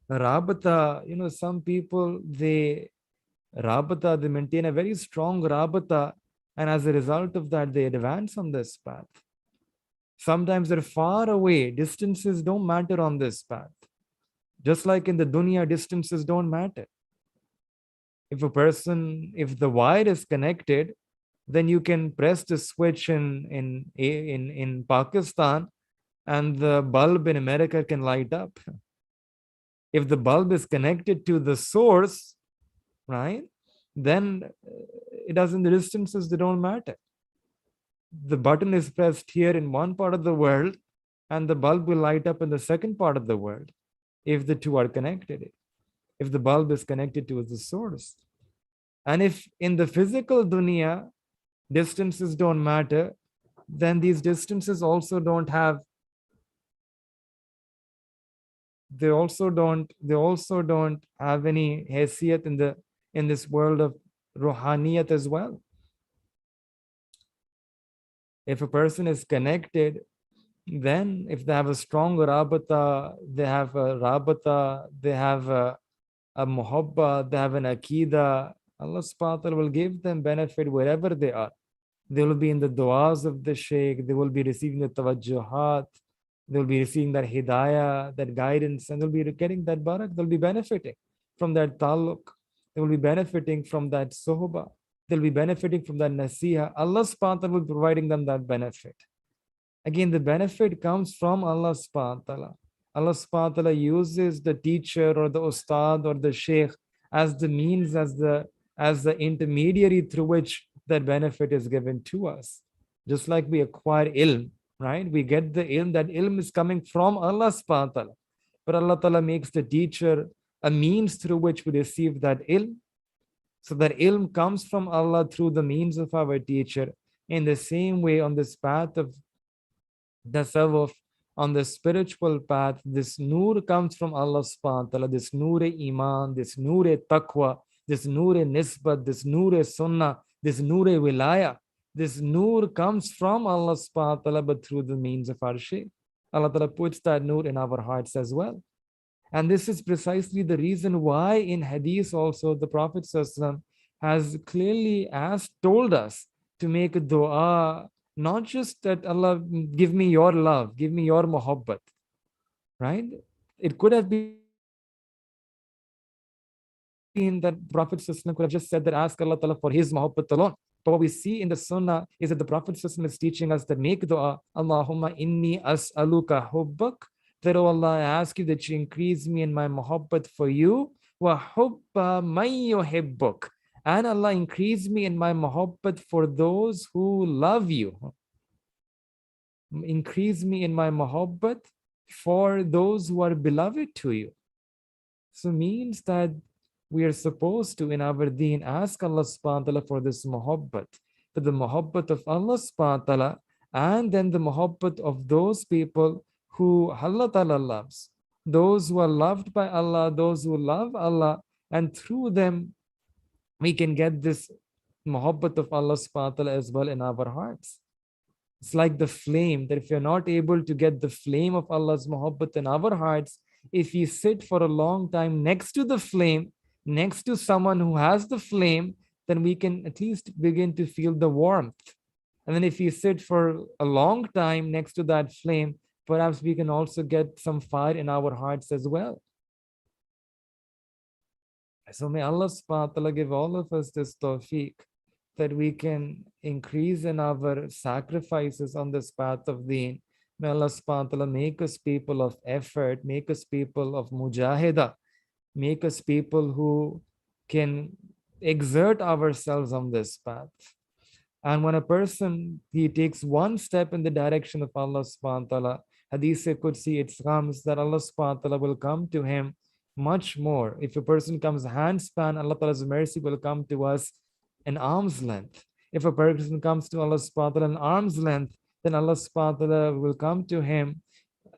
Rabata, some people, they maintain a very strong rabata, and as a result of that, they advance on this path. Sometimes they're far away. Distances don't matter on this path. Just like in the dunya, distances don't matter. If the wire is connected, then you can press the switch in Pakistan and the bulb in America can light up. If the bulb is connected to the source, right, then the distances, they don't matter. The button is pressed here in one part of the world and the bulb will light up in the second part of the world if the two are connected, if the bulb is connected to the source. And if in the physical dunya distances don't matter, then these distances also don't have they also don't have any haysiyat in this world of ruhaniyat as well. If a person is connected, then if they have a strong rabata, they have a muhabba, they have an akida, Allah subhanahu wa ta'ala will give them benefit wherever they are. They will be in the du'as of the Shaykh, they will be receiving the tawajjuhat, they will be receiving that hidayah, that guidance, and they'll be getting that barak, they'll be benefiting from that taluk, they will be benefiting from that sohbah, they'll be benefiting from that nasiha. Allah subhanahu wa ta'ala will be providing them that benefit. Again, the benefit comes from Allah subhanahu wa ta'ala. Allah subhanahu wa ta'ala uses the teacher or the ustad or the shaykh as the means, as the intermediary through which that benefit is given to us. Just like we acquire ilm, right? We get the ilm, that ilm is coming from Allah subhanahu wa ta'ala. But Allah ta'ala makes the teacher a means through which we receive that ilm. So that ilm comes from Allah through the means of our teacher. In the same way, on this path of tasawwuf, on the spiritual path, this noor comes from Allah subhanahu wa ta'ala, this noor iman, this noor taqwa, this noor nisbat, this noor sunnah, this noor wilaya. This noor comes from Allah subhanahu wa ta'ala, but through the means of our shaykh. Allah ta'ala puts that noor in our hearts as well. And this is precisely the reason why in hadith also the Prophet ﷺ has clearly told us to make a dua, not just that Allah give me your love, give me your muhabbat, right? It could have been that Prophet ﷺ could have just said that ask Allah ta'ala for his muhabbat alone. But what we see in the sunnah is that the Prophet ﷺ is teaching us that make dua, Allahumma inni as'aluka hubbak, that, oh Allah, I ask you that you increase me in my muhabbat for you, wa hubba man yuhibbuk, and Allah, increase me in my muhabbat for those who love you. Increase me in my muhabbat for those who are beloved to you. So means that we are supposed to, in our deen, ask Allah subhanahu wa ta'ala for this muhabbat, for the muhabbat of Allah subhanahu wa ta'ala, and then the muhabbat of those people who Allah ta'ala loves, those who are loved by Allah, those who love Allah, and through them we can get this muhabbat of Allah subhanahu wa ta'ala as well in our hearts. It's like the flame, that if you're not able to get the flame of Allah's muhabbat in our hearts, if you sit for a long time next to the flame, next to someone who has the flame, then we can at least begin to feel the warmth. And then if we sit for a long time next to that flame, perhaps we can also get some fire in our hearts as well. So may Allah subhanahu wa ta'ala give all of us this tawfiq that we can increase in our sacrifices on this path of deen. May Allah subhanahu wa ta'ala make us people of effort, make us people of mujahida, make us people who can exert ourselves on this path. And when a person, he takes one step in the direction of Allah subhanahu wa ta'ala, Hadith Qudsi, it comes that Allah subhanahu wa ta'ala will come to him much more. If a person comes handspan, Allah ta'ala's mercy will come to us an arm's length. If a person comes to Allah subhanahu wa ta'ala an arm's length, then Allah subhanahu wa ta'ala will come to him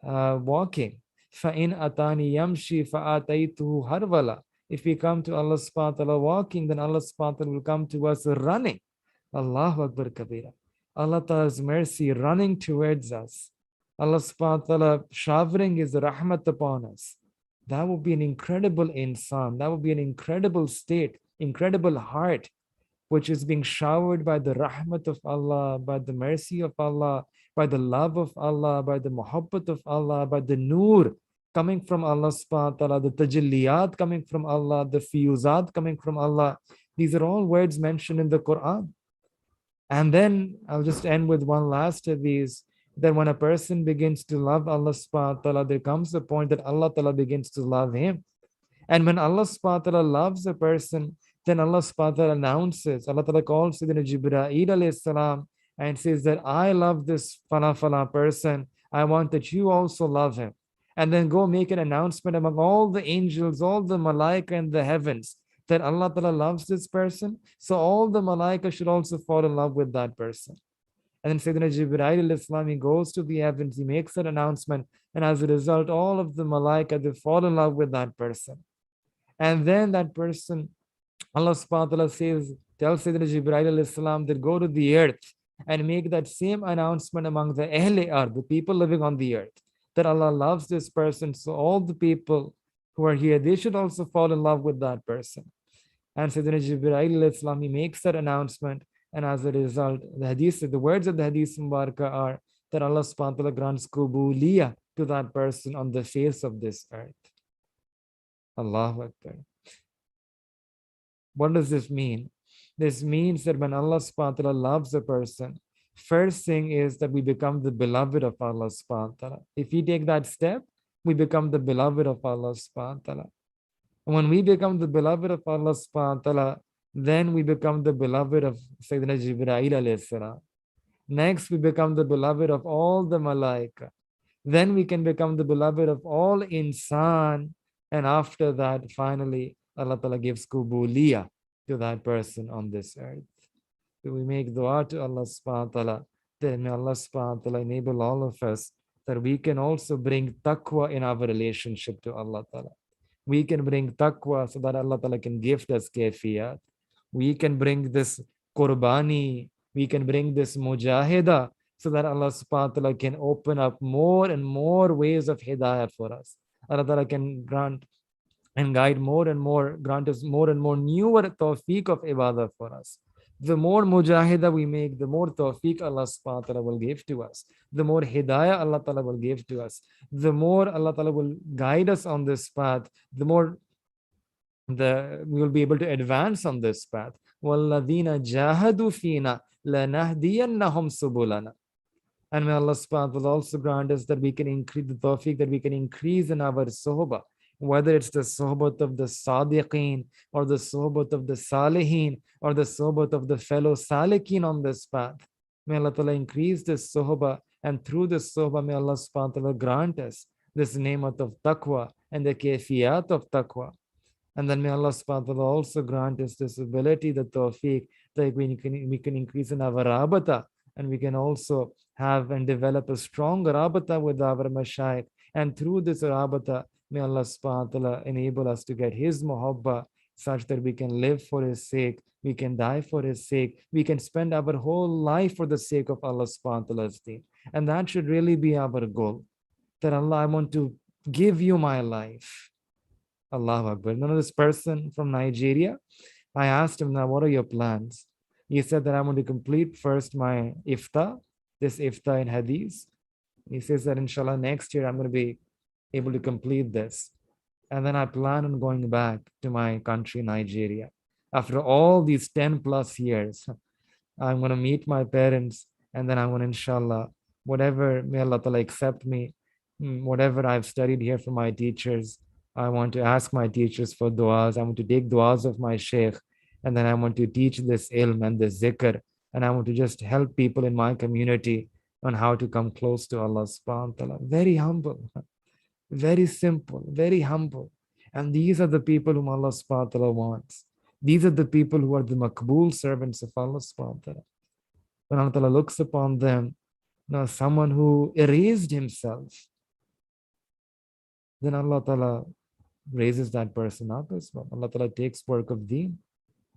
walking. فَإِنْ أَتَانِي يَمْشِي فَآتَيْتُهُ هَرْوَلًا. If we come to Allah subhanahu wa ta'ala walking, then Allah subhanahu wa ta'ala will come to us running. Allahu Akbar Kabira. Allah Ta'ala's mercy running towards us. Allah subhanahu wa ta'ala showering His rahmat upon us. That would be an incredible insan. That would be an incredible state, incredible heart, which is being showered by the rahmat of Allah, by the mercy of Allah, by the love of Allah, by the muhabbat of Allah, by the nur coming from Allah subhanahu wa ta'ala, the tajalliyat coming from Allah, the fiyuzat coming from Allah. These are all words mentioned in the Quran. And then I'll just end with one last of these, that when a person begins to love Allah subhanahu wa ta'ala, there comes a point that Allah ta'ala begins to love him. And when Allah subhanahu wa ta'ala loves a person, then Allah subhanahu wa ta'ala announces, Allah ta'ala calls Sayyidina Jibreel alayhi salam and says that I love this fala person. I want that you also love him. And then go make an announcement among all the angels, all the malaika in the heavens, that Allah Ta'ala loves this person. So all the malaika should also fall in love with that person. And then Sayyidina Jibreel al-Islam, he goes to the heavens, he makes that announcement. And as a result, all of the malaika, they fall in love with that person. And then that person, Allah subhanahu wa ta'ala says, tells Sayyidina Jibreel al-Islam that go to the earth and make that same announcement among the Ahle Ard, the people living on the earth, that Allah loves this person. So all the people who are here, they should also fall in love with that person. And Sayyidina Jibreel al-Islam, he makes that announcement. And as a result, the words of the Hadith Mubarakah are that Allah subhanahu wa ta'ala grants kubuliyah to that person on the face of this earth. Allahu Akbar. What does this mean? This means that when Allah subhanahu wa ta'ala loves a person, first thing is that we become the beloved of Allah subhanahu wa ta'ala. If we take that step, we become the beloved of Allah subhanahu wa ta'ala. And when we become the beloved of Allah subhanahu wa ta'ala, then we become the beloved of Sayyidina Jibreel alayhi salam. Next, we become the beloved of all the malaika. Then we can become the beloved of all insan. And after that, finally, Allah Ta'ala gives kubuliyah to that person on this earth. So we make dua to Allah subhanahu wa ta'ala, that may Allah subhanahu wa ta'ala enable all of us that we can also bring taqwa in our relationship to Allah Ta'ala. We can bring taqwa so that Allah Ta'ala can gift us kayfiyat. We can bring this qurbani, we can bring this mujahida, so that Allah subhanahu wa ta'ala can open up more and more ways of hidayah for us. Allah Ta'ala can grant and guide more and more, grant us more and more newer tawfiq of ibadah for us. The more mujahida we make, the more tawfiq Allah subhanahu wa ta'ala will give to us. The more hidayah Allah Ta'ala will give to us. The more Allah Ta'ala will guide us on this path, the more we will be able to advance on this path. وَالَّذِينَ جَاهَدُوا فِينَا لَنَهْدِيَنَّهُمْ سُبُلَنَا. And may Allah subhanahu wa ta'ala also grant us that we can increase the tawfiq, that we can increase in our sohbah, whether it's the sohbat of the sadiqeen, or the sohbat of the salihin, or the sohbat of the fellow salikin on this path. May Allah ta'ala increase this sohbah, and through this sohbah, may Allah subhanahu wa ta'ala grant us this ni'mat of taqwa and the kayfiyat of taqwa. And then may Allah subhanahu wa ta'ala also grant us this ability, the tawfiq, that we can increase in our rabata, and we can also have and develop a strong rabata with our mashayikh. And through this rabata, may Allah subhanahu wa ta'ala enable us to get His muhabba, such that we can live for His sake, we can die for His sake, we can spend our whole life for the sake of Allah subhanahu wa ta'ala's deen. And that should really be our goal. That Allah, I want to give you my life. Allahu Akbar. None of this person from Nigeria, I asked him, now, what are your plans? He said that I'm going to complete first my ifta, this ifta in hadith. He says that inshallah next year I'm going to be able to complete this. And then I plan on going back to my country, Nigeria. After all these 10 plus years, I'm going to meet my parents, and then I'm going to, inshallah, whatever, may Allah Ta'ala accept me, whatever I've studied here from my teachers, I want to ask my teachers for du'as. I want to take du'as of my Shaykh, and then I want to teach this ilm and this zikr, and I want to just help people in my community on how to come close to Allah subhanahu wa ta'ala. Very humble, very simple, very humble. And these are the people whom Allah subhanahu wa ta'ala wants. These are the people who are the makbul servants of Allah subhanahu wa ta'ala. When Allah ta'ala looks upon them, now someone who erased himself, then Allah ta'ala raises that person up as well. Allah ta'ala takes work of deen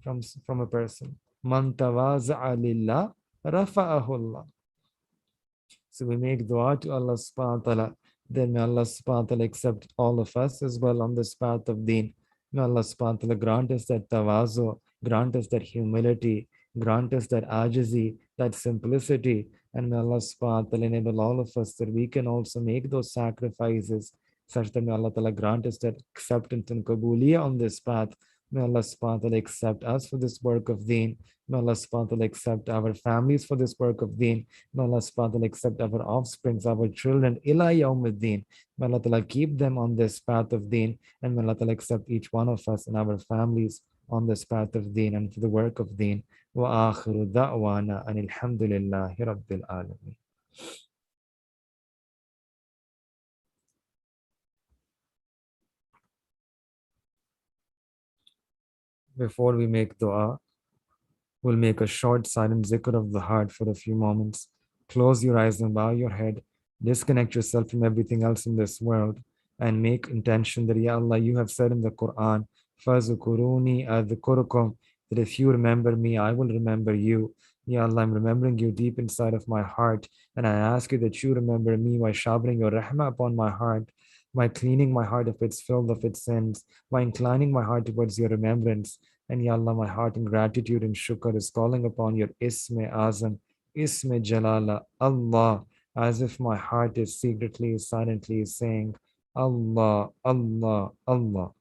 from a person. Man tawaza'a lillah rafa'ahu Allah. So we make dua to Allah subhanahu wa ta'ala. Then may Allah subhanahu wa ta'ala accept all of us as well on this path of deen. May Allah subhanahu wa ta'ala grant us that tawazu, grant us that humility, grant us that ajizi, that simplicity. And may Allah subhanahu wa ta'ala enable all of us that we can also make those sacrifices such that may Allah ta'ala grant us that acceptance and kabuliya on this path. May Allah subhanahu wa ta'ala accept us for this work of deen. May Allah subhanahu wa ta'ala accept our families for this work of deen. May Allah subhanahu wa ta'ala accept our offsprings, our children, ila yawmuddin. May Allah ta'ala keep them on this path of deen, and may Allah ta'ala accept each one of us and our families on this path of deen and for the work of deen. Wa akhiru da'wana and alhamdulillahi rabbil alameen. Before we make dua, we'll make a short silent zikr of the heart for a few moments. Close your eyes and bow your head. Disconnect yourself from everything else in this world and make intention that, Ya Allah, you have said in the Quran, فَذْكُرُونِي أَذْكُرُكُمْ, that if you remember me, I will remember you. Ya Allah, I'm remembering you deep inside of my heart, and I ask you that you remember me by showering your rahmah upon my heart, by cleaning my heart of its filth, of its sins, by inclining my heart towards your remembrance. And Ya Allah, my heart in gratitude and shukr is calling upon your Isme Azam, Isme Jalala, Allah, as if my heart is secretly, silently saying, Allah, Allah, Allah.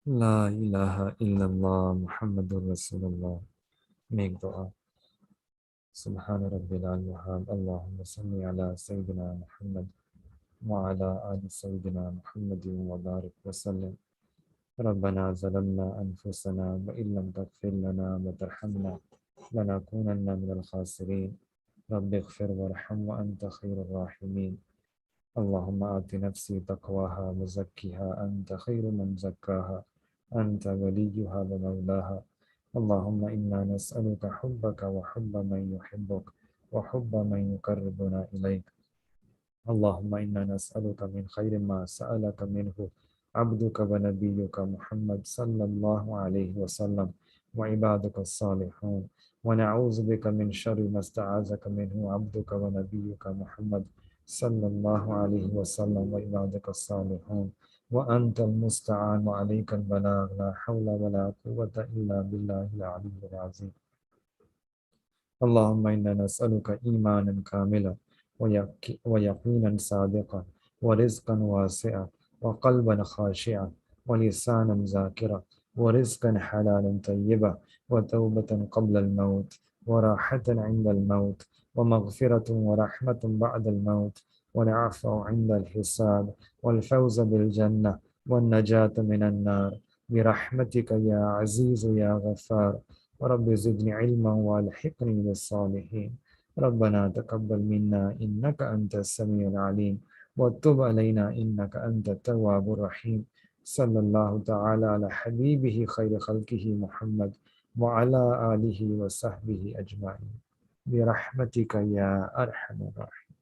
La ilaha illallah Muhammadur Rasulullah. Make dua. Subhana Rabbil al-Wahhab. Allahumma salli ala Sayyidina Muhammad wa ala ali Sayyidina Muhammadin wa barik wa sallim. ربنا ظلمنا أنفسنا وإن لم تغفر لنا وترحمنا لنكونن من الخاسرين رب اغفر وارحم وأنت خير الراحمين اللهم آت نفسي تقواها وزكها أنت خير من زكاها أنت وليها ومولاها اللهم إنا نسألك حبك وحب من يحبك وحب من يقربنا إليك اللهم إنا نسألك من خير ما سألك منه عبدك ونبيك محمد صلى الله عليه وسلم وعبادك الصالحون ونعوذ بك من شر ما استعاذك منه عبدك ونبيك محمد صلى الله عليه وسلم وعبادك الصالحون وأنت المستعان وعليك البلاغ لا حول ولا قوة إلا بالله العلي العظيم اللهم إنا نسألك إيمانا كاملا ويقينا صادقا ورزقا واسعا وقلبا خاشعا ولسانا ذاكرا ورزقا حلالا طيبا وتوبة قبل الموت وراحة عند الموت ومغفرة ورحمة بعد الموت والعفو عند الحساب والفوز بالجنة والنجاة من النار برحمتك يا عزيز يا غفار. رب زدني علما والحقني بالصالحين. ربنا تقبل منا إنك أنت السميع العليم وتب علينا إنك أنت التواب الرحيم. صلى الله تعالى على حبيبه خير خلقه محمد وعلى آله وصحبه أجمعين برحمتك يا أرحم الراحمين.